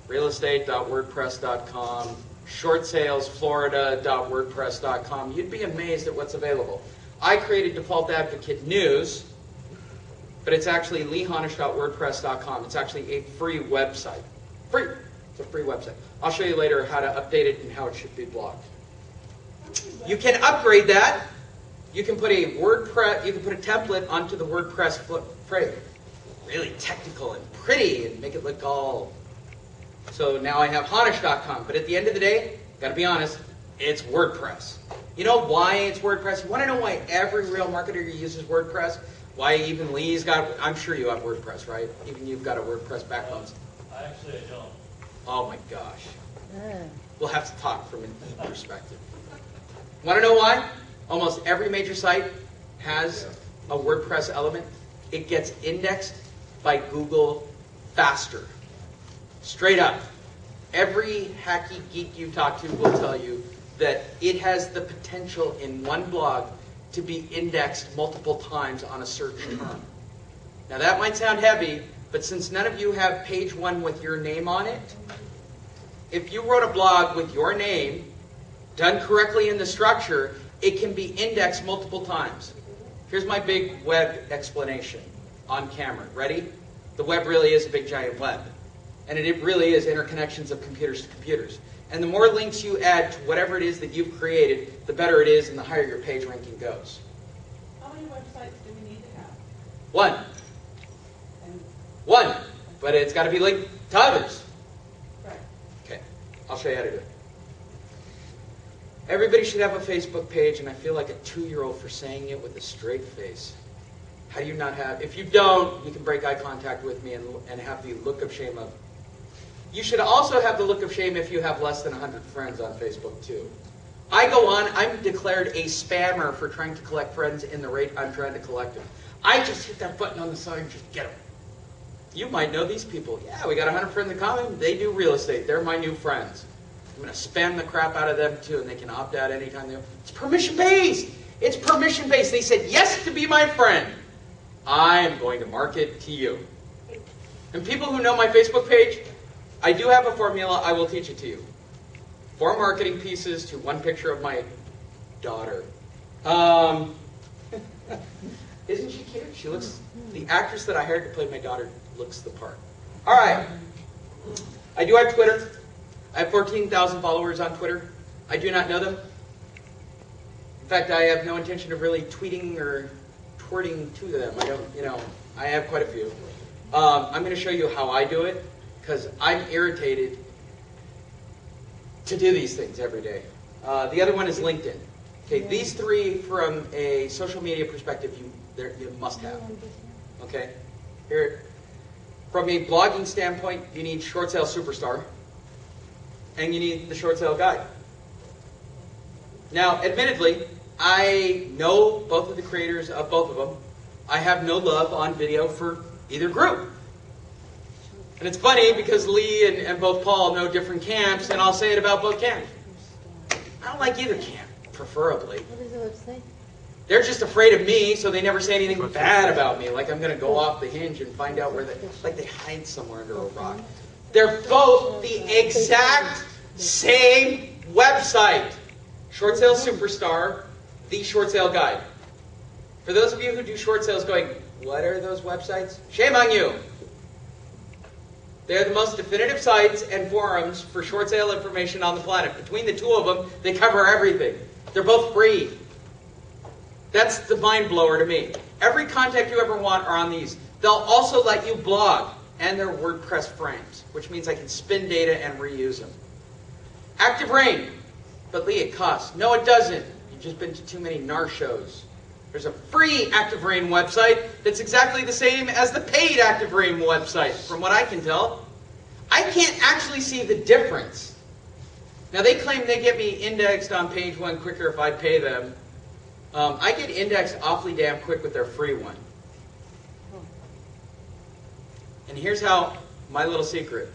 Realestate.wordpress.com, shortsalesflorida.wordpress.com. You'd be amazed at what's available. I created Default Advocate News, but it's actually leehonish.wordpress.com. It's actually a free website. Free. It's a free website. I'll show you later how to update it and how it should be blocked. You can upgrade that. You can put a template onto the WordPress frame. Really technical and pretty and make it look all. So now I have Honish.com, but at the end of the day, gotta be honest, it's WordPress. You know why it's WordPress? You want to know why every real marketer uses WordPress? Why even Lee's got, I'm sure you have WordPress, right? Even you've got a WordPress backbone. Actually, I don't. Oh my gosh. We'll have to talk from an E perspective. Want to know why? Almost every major site has a WordPress element. It gets indexed by Google faster. Straight up. Every hacky geek you talk to will tell you that it has the potential in one blog to be indexed multiple times on a search term. Now that might sound heavy, but since none of you have page 1 with your name on it, if you wrote a blog with your name, done correctly in the structure, it can be indexed multiple times. Here's my big web explanation on camera. Ready? The web really is a big giant web. And it really is interconnections of computers to computers. And the more links you add to whatever it is that you've created, the better it is and the higher your page ranking goes. How many websites do we need to have? One. One. But it's got to be linked to others. Right. Okay. I'll show you how to do it. Everybody should have a Facebook page, and I feel like a 2-year-old for saying it with a straight face. How do you not have? If you don't, you can break eye contact with me and have the look of shame of. You should also have the look of shame if you have less than 100 friends on Facebook, too. I go on, I'm declared a spammer for trying to collect friends in the rate I'm trying to collect them. I just hit that button on the side and just get them. You might know these people. Yeah, we got 100 friends in common. They do real estate. They're my new friends. I'm going to spam the crap out of them, too, and they can opt out anytime they want. It's permission-based. It's permission-based. They said yes to be my friend. I am going to market to you. And people who know my Facebook page, I do have a formula. I will teach it to you. 4 marketing pieces to 1 picture of my daughter. Isn't she cute? She looks, the actress that I hired to play my daughter looks the part. All right. I do have Twitter. I have 14,000 followers on Twitter. I do not know them. In fact, I have no intention of really tweeting or twerting to them. I don't, I have quite a few. I'm going to show you how I do it because I'm irritated to do these things every day. The other one is LinkedIn. Okay, these 3 from a social media perspective, you must have. Okay, here, from a blogging standpoint, you need Short Sale Superstar, and you need the Short Sale Guide. Now, admittedly, I know both of the creators of both of them. I have no love on video for either group. And it's funny because Lee and both Paul know different camps, and I'll say it about both camps. I don't like either camp, preferably. What is the website? They're just afraid of me, so they never say anything bad about me. Like I'm going to go off the hinge and find out where they hide somewhere under a rock. They're both the exact same website. Short Sale Superstar, the Short Sale Guide. For those of you who do short sales going, what are those websites? Shame on you. They're the most definitive sites and forums for short sale information on the planet. Between the 2 of them, they cover everything. They're both free. That's the mind blower to me. Every contact you ever want are on these. They'll also let you blog, and they're WordPress frames, which means I can spin data and reuse them. Active Rain. But Lee, it costs. No, it doesn't. You've just been to too many NAR shows. There's a free Active Rain website that's exactly the same as the paid Active Rain website, from what I can tell. I can't actually see the difference. Now, they claim they get me indexed on page 1 quicker if I pay them. I get indexed awfully damn quick with their free one. And here's how, my little secret.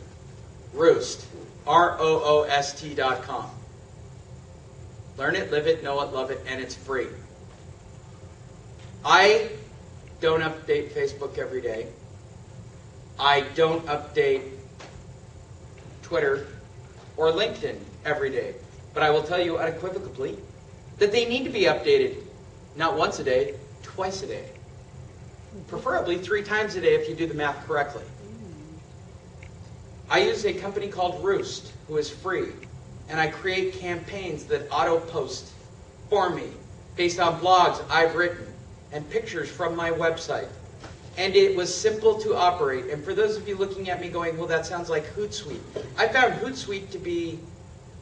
Roost. ROOST.com. Learn it, live it, know it, love it, and it's free. I don't update Facebook every day. I don't update Twitter or LinkedIn every day. But I will tell you unequivocally that they need to be updated not once a day, twice a day. Preferably 3 times a day if you do the math correctly. I use a company called Roost, who is free, and I create campaigns that auto-post for me based on blogs I've written and pictures from my website. And it was simple to operate. And for those of you looking at me going, well, that sounds like Hootsuite. I found Hootsuite to be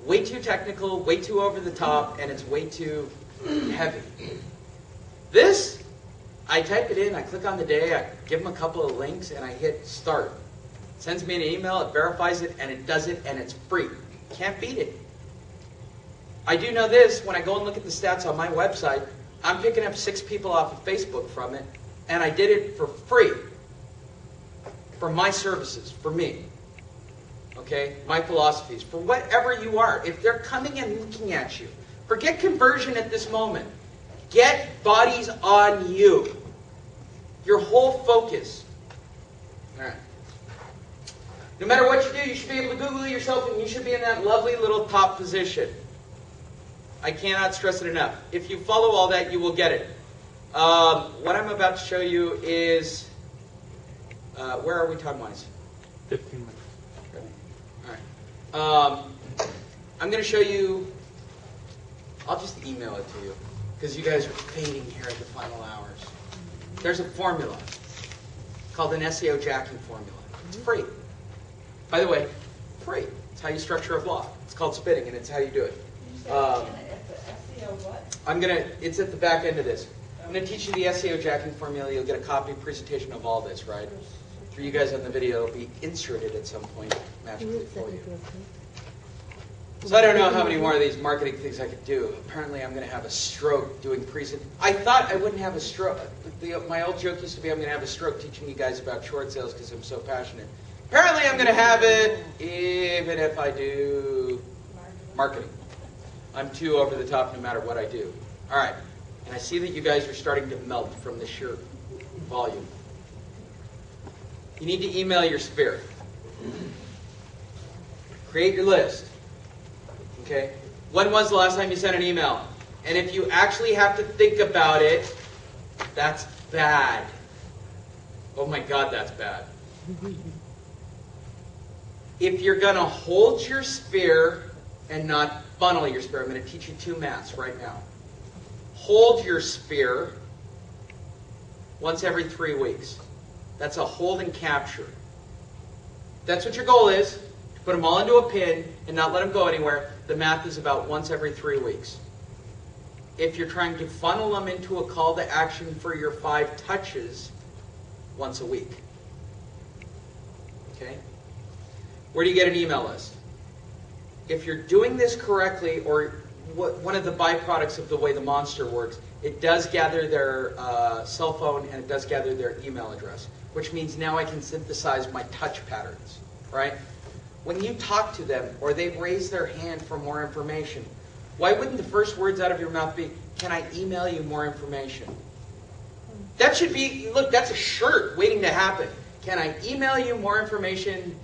way too technical, way too over the top, and it's way too heavy. This, I type it in, I click on the day, I give them a couple of links, and I hit start. It sends me an email, it verifies it, and it does it, and it's free. Can't beat it. I do know this, when I go and look at the stats on my website, I'm picking up 6 people off of Facebook from it, and I did it for free. For my services, for me. Okay? My philosophies, for whatever you are. If they're coming and looking at you, forget conversion at this moment. Get bodies on you. Your whole focus. All right. No matter what you do, you should be able to Google yourself, and you should be in that lovely little top position. I cannot stress it enough. If you follow all that, you will get it. What I'm about to show you is, where are we time-wise? 15 minutes. All right. I'm going to show you, I'll just email it to you, because you guys are fading here at the final hours. There's a formula called an SEO jacking formula. It's free. By the way, free. It's how you structure a blog. It's called spitting, and it's how you do it. It's at the back end of this. I'm going to teach you the SEO jacking formula. You'll get a copy presentation of all this, right? For you guys on the video, it'll be inserted at some point magically for you. So I don't know how many more of these marketing things I could do. Apparently I'm going to have a stroke doing I thought I wouldn't have a stroke. My old joke used to be I'm going to have a stroke teaching you guys about short sales because I'm so passionate. Apparently I'm going to have it even if I do marketing. I'm too over the top no matter what I do. All right. And I see that you guys are starting to melt from the sheer volume. You need to email your sphere. Create your list. Okay? When was the last time you sent an email? And if you actually have to think about it, that's bad. Oh my God, that's bad. If you're going to hold your sphere and not funnel your sphere, I'm going to teach you two maths right now. Hold your sphere once every 3 weeks. That's a hold and capture. That's what your goal is. To put them all into a pin and not let them go anywhere. The math is about once every 3 weeks. If you're trying to funnel them into a call to action for your 5 touches, once a week. Okay? Where do you get an email list? If you're doing this correctly, or one of the byproducts of the way the monster works, it does gather their cell phone and it does gather their email address, which means now I can synthesize my touch patterns, right? When you talk to them or they raise their hand for more information, why wouldn't the first words out of your mouth be, can I email you more information? That should be, look, that's a shirt waiting to happen. Can I email you more information, ...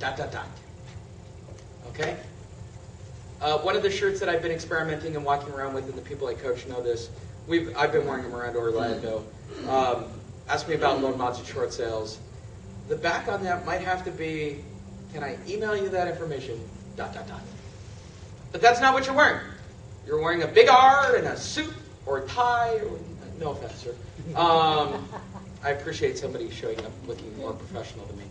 Okay? One of the shirts that I've been experimenting and walking around with, and the people I coach know this, I've been wearing them around Orlando. Ask me about loan mods and short sales. The back on that might have to be, can I email you that information, ... But that's not what you're wearing. You're wearing a big R and a suit or a tie. No offense, sir. I appreciate somebody showing up looking more professional than me.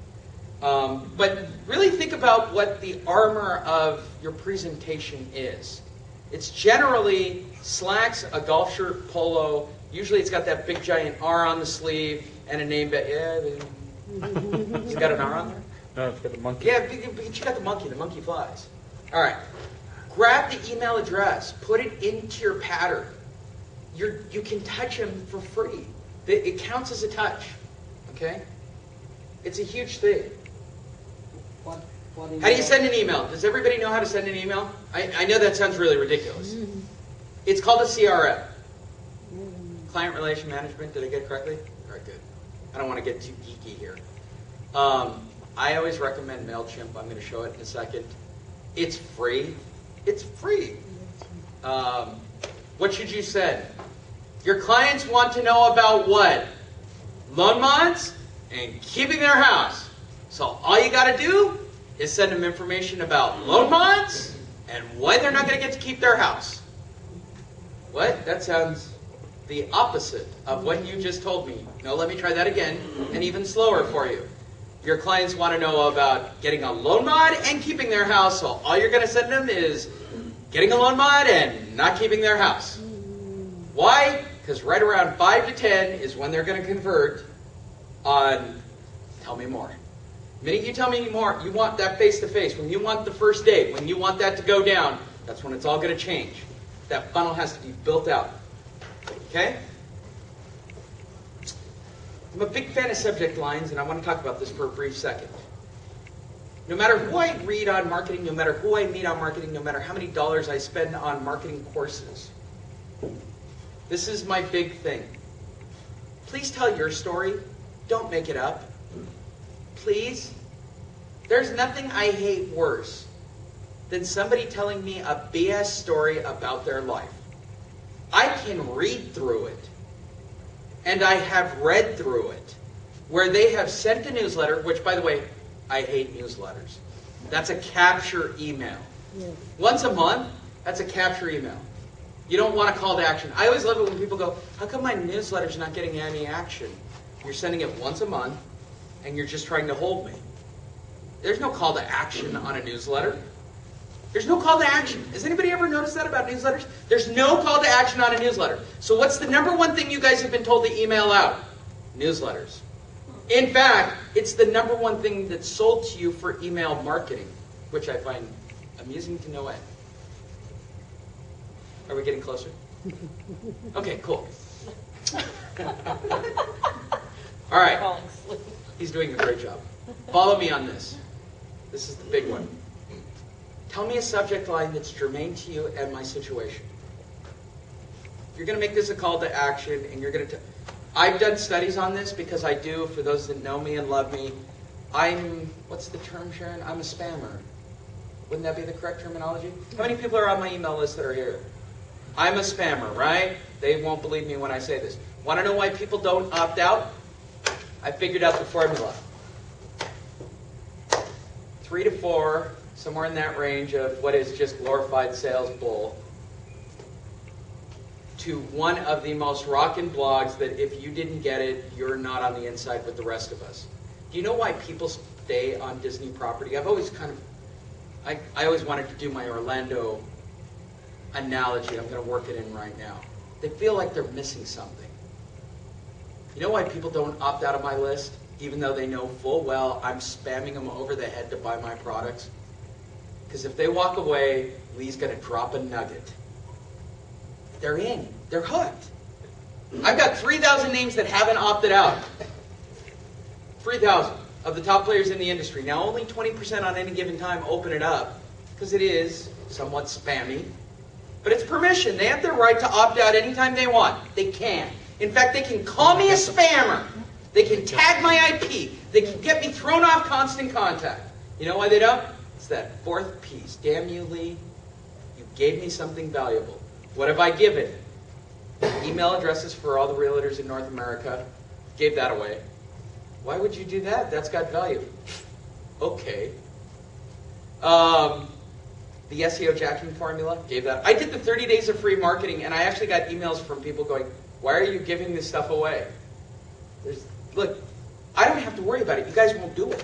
But really think about what the armor of your presentation is. It's generally slacks, a golf shirt, polo. Usually it's got that big giant R on the sleeve and a name. Yeah, has it got an R on there? No, it's got the monkey. Yeah, but you got the monkey. The monkey flies. All right. Grab the email address. Put it into your pattern. You can touch them for free. It counts as a touch. Okay? It's a huge thing. How do you send an email? Does everybody know how to send an email? I know that sounds really ridiculous. It's called a CRM. Client Relation Management. Did I get it correctly? All right, good. I don't want to get too geeky here. I always recommend MailChimp. I'm going to show it in a second. It's free. It's free. What should you send? Your clients want to know about what? Loan mods and keeping their house. So all you got to do is send them information about loan mods and why they're not going to get to keep their house. What? That sounds the opposite of what you just told me. No, let me try that again, and even slower for you. Your clients want to know about getting a loan mod and keeping their house, so all you're going to send them is getting a loan mod and not keeping their house. Why? Because right around 5 to 10 is when they're going to convert on tell me more. The minute you tell me more, you want that face-to-face. When you want the first date, when you want that to go down, that's when it's all going to change. That funnel has to be built out. Okay? I'm a big fan of subject lines, and I want to talk about this for a brief second. No matter who I read on marketing, no matter who I meet on marketing, no matter how many dollars I spend on marketing courses, this is my big thing. Please tell your story. Don't make it up. Please. There's nothing I hate worse than somebody telling me a BS story about their life. I can read through it. And I have read through it. Where they have sent a newsletter, which, by the way, I hate newsletters. That's a capture email. Yes. Once a month, that's a capture email. You don't want a call to action. I always love it when people go, how come my newsletter's not getting any action? You're sending it once a month, and you're just trying to hold me. There's no call to action on a newsletter. There's no call to action. Has anybody ever noticed that about newsletters? There's no call to action on a newsletter. So what's the number one thing you guys have been told to email out? Newsletters. In fact, it's the number one thing that's sold to you for email marketing, which I find amusing to no end. Are we getting closer? Okay, cool. All right. Falling asleep. He's doing a great job. Follow me on this. This is the big one. Tell me a subject line that's germane to you and my situation. You're going to make this a call to action, and you're going to... I've done studies on this because I do, for those that know me and love me, what's the term, Sharon? I'm a spammer. Wouldn't that be the correct terminology? How many people are on my email list that are here? I'm a spammer, right? They won't believe me when I say this. Want to know why people don't opt out? I figured out the formula. 3 to 4, somewhere in that range of what is just glorified sales bull, to one of the most rockin' blogs that if you didn't get it, you're not on the inside with the rest of us. Do you know why people stay on Disney property? I've always I always wanted to do my Orlando analogy. I'm going to work it in right now. They feel like they're missing something. You know why people don't opt out of my list, even though they know full well I'm spamming them over the head to buy my products? Because if they walk away, Lee's going to drop a nugget. They're in. They're hooked. I've got 3,000 names that haven't opted out. 3,000 of the top players in the industry. Now, only 20% on any given time open it up, because it is somewhat spammy. But it's permission. They have their right to opt out anytime they want. They can. In fact, they can call me a spammer. They can tag my IP. They can get me thrown off constant contact. You know why they don't? It's that fourth piece. Damn you, Lee. You gave me something valuable. What have I given? Email addresses for all the realtors in North America. Gave that away. Why would you do that? That's got value. Okay. The SEO jacking formula, gave that. I did the 30 days of free marketing, and I actually got emails from people going, why are you giving this stuff away? Look, I don't have to worry about it. You guys won't do it.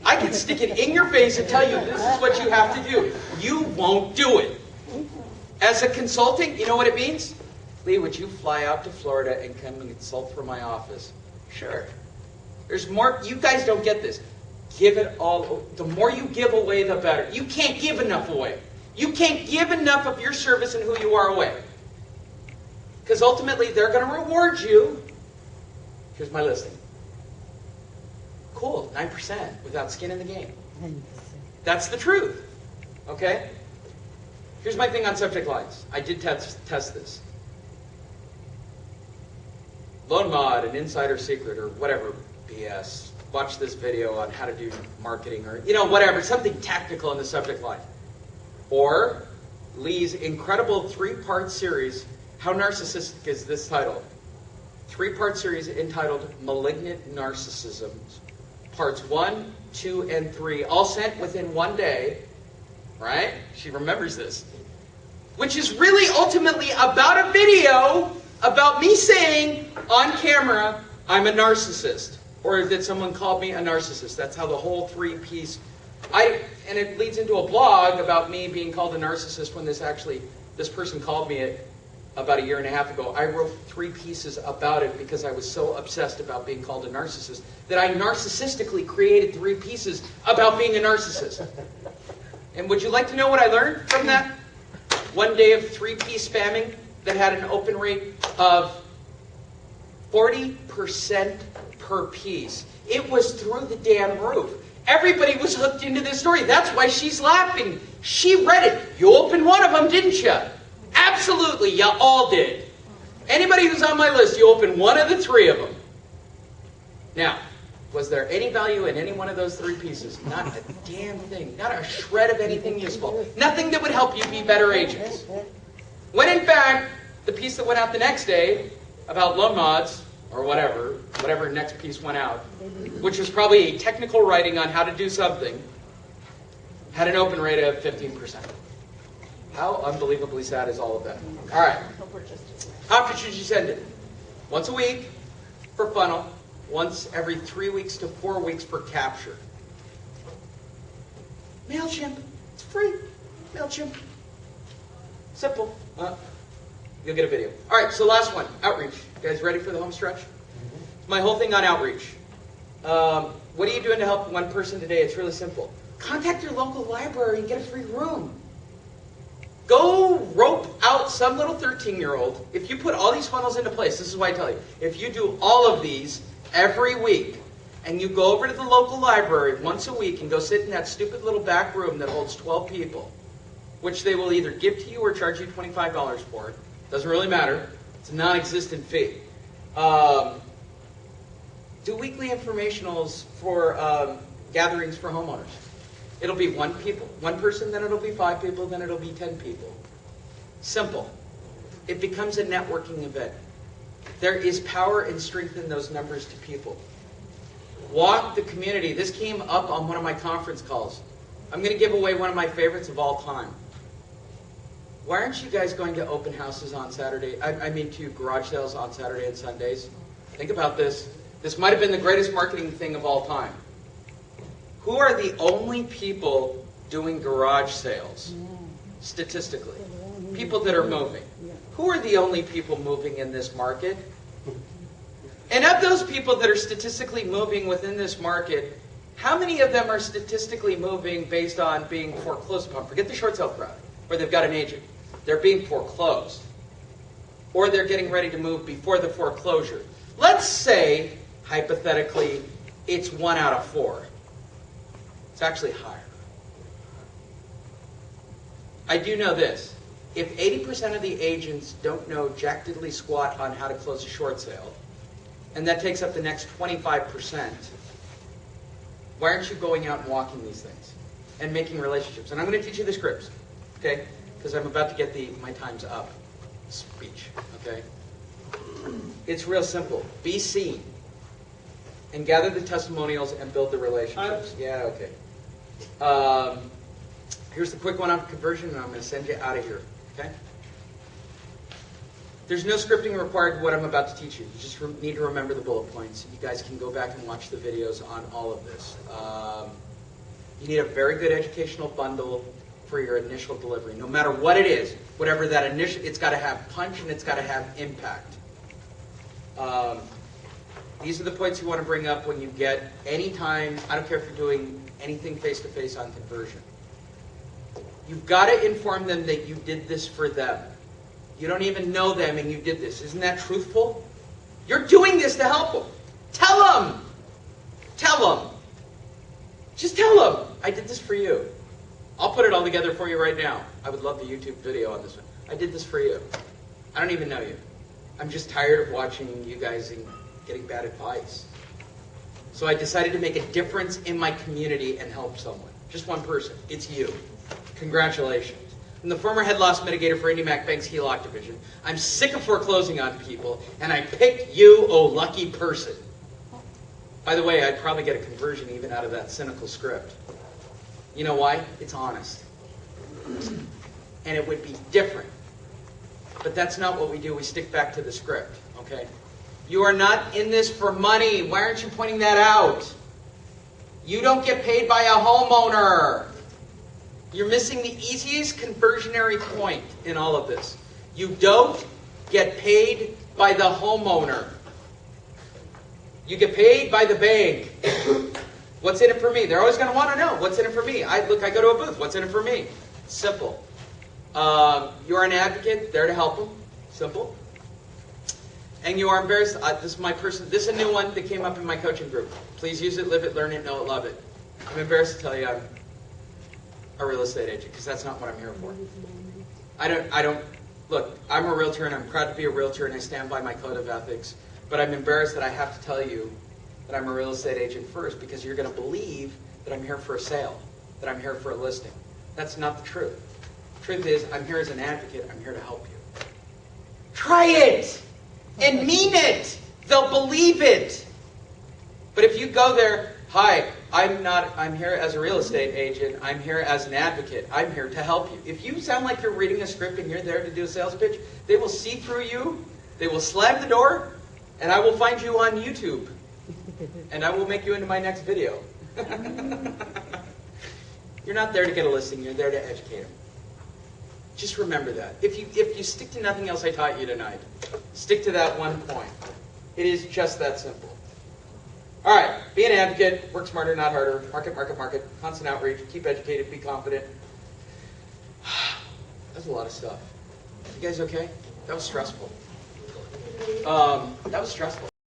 I can stick it in your face and tell you this is what you have to do. You won't do it. As a consultant, you know what it means? Lee, would you fly out to Florida and come and consult for my office? Sure. There's more. You guys don't get this. Give it all. The more you give away, the better. You can't give enough away. You can't give enough of your service and who you are away. Because ultimately, they're going to reward you. Here's my listing. Cool, 9% without skin in the game. 9%. That's the truth. Okay? Here's my thing on subject lines. I did test this. Loan mod, an insider secret, or whatever BS. Watch this video on how to do marketing, or, whatever, something technical in the subject line. Or Lee's incredible 3-part series, How Narcissistic Is This Title? 3-part series entitled Malignant Narcissism. Parts 1, 2, and 3, all sent within one day, right? She remembers this. Which is really ultimately about a video about me saying on camera, I'm a narcissist. Or that someone called me a narcissist. That's how the whole 3-piece... And it leads into a blog about me being called a narcissist when this person called me about a year and a half ago. I wrote 3 pieces about it because I was so obsessed about being called a narcissist that I narcissistically created 3 pieces about being a narcissist. And would you like to know what I learned from that? One day of 3-piece spamming that had an open rate of 40% per piece. It was through the damn roof. Everybody was hooked into this story. That's why she's laughing. She read it. You opened one of them, didn't you? Absolutely, you all did. Anybody who's on my list, you opened one of the 3 of them. Now, was there any value in any one of those 3 pieces? Not a damn thing. Not a shred of anything useful. Nothing that would help you be better agents. When in fact, the piece that went out the next day about loan mods, or whatever next piece went out, which was probably a technical writing on how to do something, had an open rate of 15%. How unbelievably sad is all of that? All right. How often should you send it? Once a week for funnel, once every 3 weeks to 4 weeks for capture. MailChimp, it's free. MailChimp. Simple. You'll get a video. All right, so last one, outreach. You guys ready for the home stretch? My whole thing on outreach. What are you doing to help one person today? It's really simple. Contact your local library and get a free room. Go rope out some little 13-year-old. If you put all these funnels into place, this is why I tell you, if you do all of these every week, and you go over to the local library once a week and go sit in that stupid little back room that holds 12 people, which they will either give to you or charge you $25 for. Doesn't really matter. It's a non-existent fee. Do weekly informationals for gatherings for homeowners. It'll be one person, then it'll be 5 people, then it'll be 10 people. Simple. It becomes a networking event. There is power and strength in those numbers to people. Walk the community. This came up on one of my conference calls. I'm going to give away one of my favorites of all time. Why aren't you guys going to open houses on Saturday? I mean to garage sales on Saturday and Sundays? Think about this. This might have been the greatest marketing thing of all time. Who are the only people doing garage sales, statistically? People that are moving. Who are the only people moving in this market? And of those people that are statistically moving within this market, how many of them are statistically moving based on being foreclosed upon? Forget the short sale crowd, where they've got an agent. They're being foreclosed. Or they're getting ready to move before the foreclosure. Let's say, hypothetically, it's 1 out of 4. It's actually higher. I do know this. If 80% of the agents don't know jack diddly squat on how to close a short sale, and that takes up the next 25%, why aren't you going out and walking these things and making relationships? And I'm going to teach you the scripts, okay? Because I'm about to get my time's up speech, okay? It's real simple. Be seen and gather the testimonials and build the relationships. Yeah, okay. Here's the quick one on conversion, and I'm going to send you out of here, okay? There's no scripting required to what I'm about to teach you. You just need to remember the bullet points. You guys can go back and watch the videos on all of this. You need a very good educational bundle for your initial delivery. No matter what it is, whatever that initial, it's got to have punch and it's got to have impact. These are the points you want to bring up when you get any time, I don't care if you're doing anything face-to-face on conversion. You've got to inform them that you did this for them. You don't even know them and you did this. Isn't that truthful? You're doing this to help them. Tell them. Tell them. Just tell them, I did this for you. I'll put it all together for you right now. I would love the YouTube video on this one. I did this for you. I don't even know you. I'm just tired of watching you guys and getting bad advice. So I decided to make a difference in my community and help someone. Just one person. It's you. Congratulations. I'm the former head loss mitigator for IndyMac Bank's HELOC division. I'm sick of foreclosing on people, and I picked you, oh lucky person. By the way, I'd probably get a conversion even out of that cynical script. You know why? It's honest. And it would be different. But that's not what we do. We stick back to the script, okay? You are not in this for money. Why aren't you pointing that out? You don't get paid by a homeowner. You're missing the easiest conversionary point in all of this. You don't get paid by the homeowner. You get paid by the bank. What's in it for me? They're always going to want to know, what's in it for me? I go to a booth, what's in it for me? Simple. You're an advocate, there to help them. Simple. And you are embarrassed. This is my person. This is a new one that came up in my coaching group. Please use it, live it, learn it, know it, love it. I'm embarrassed to tell you I'm a real estate agent because that's not what I'm here for. I don't, look, I'm a realtor and I'm proud to be a realtor and I stand by my code of ethics, but I'm embarrassed that I have to tell you that I'm a real estate agent first because you're going to believe that I'm here for a sale, that I'm here for a listing. That's not the truth. The truth is I'm here as an advocate, I'm here to help you. Try it and mean it. They'll believe it. But if you go there, hi, I'm here as a real estate agent. I'm here as an advocate. I'm here to help you. If you sound like you're reading a script and you're there to do a sales pitch, they will see through you. They will slam the door, and I will find you on YouTube. And I will make you into my next video. You're not there to get a listing. You're there to educate them. Just remember that. If you stick to nothing else I taught you tonight, stick to that one point. It is just that simple. All right, be an advocate, work smarter, not harder, market, market, market, constant outreach, keep educated, be confident. That's a lot of stuff. You guys okay? That was stressful. That was stressful.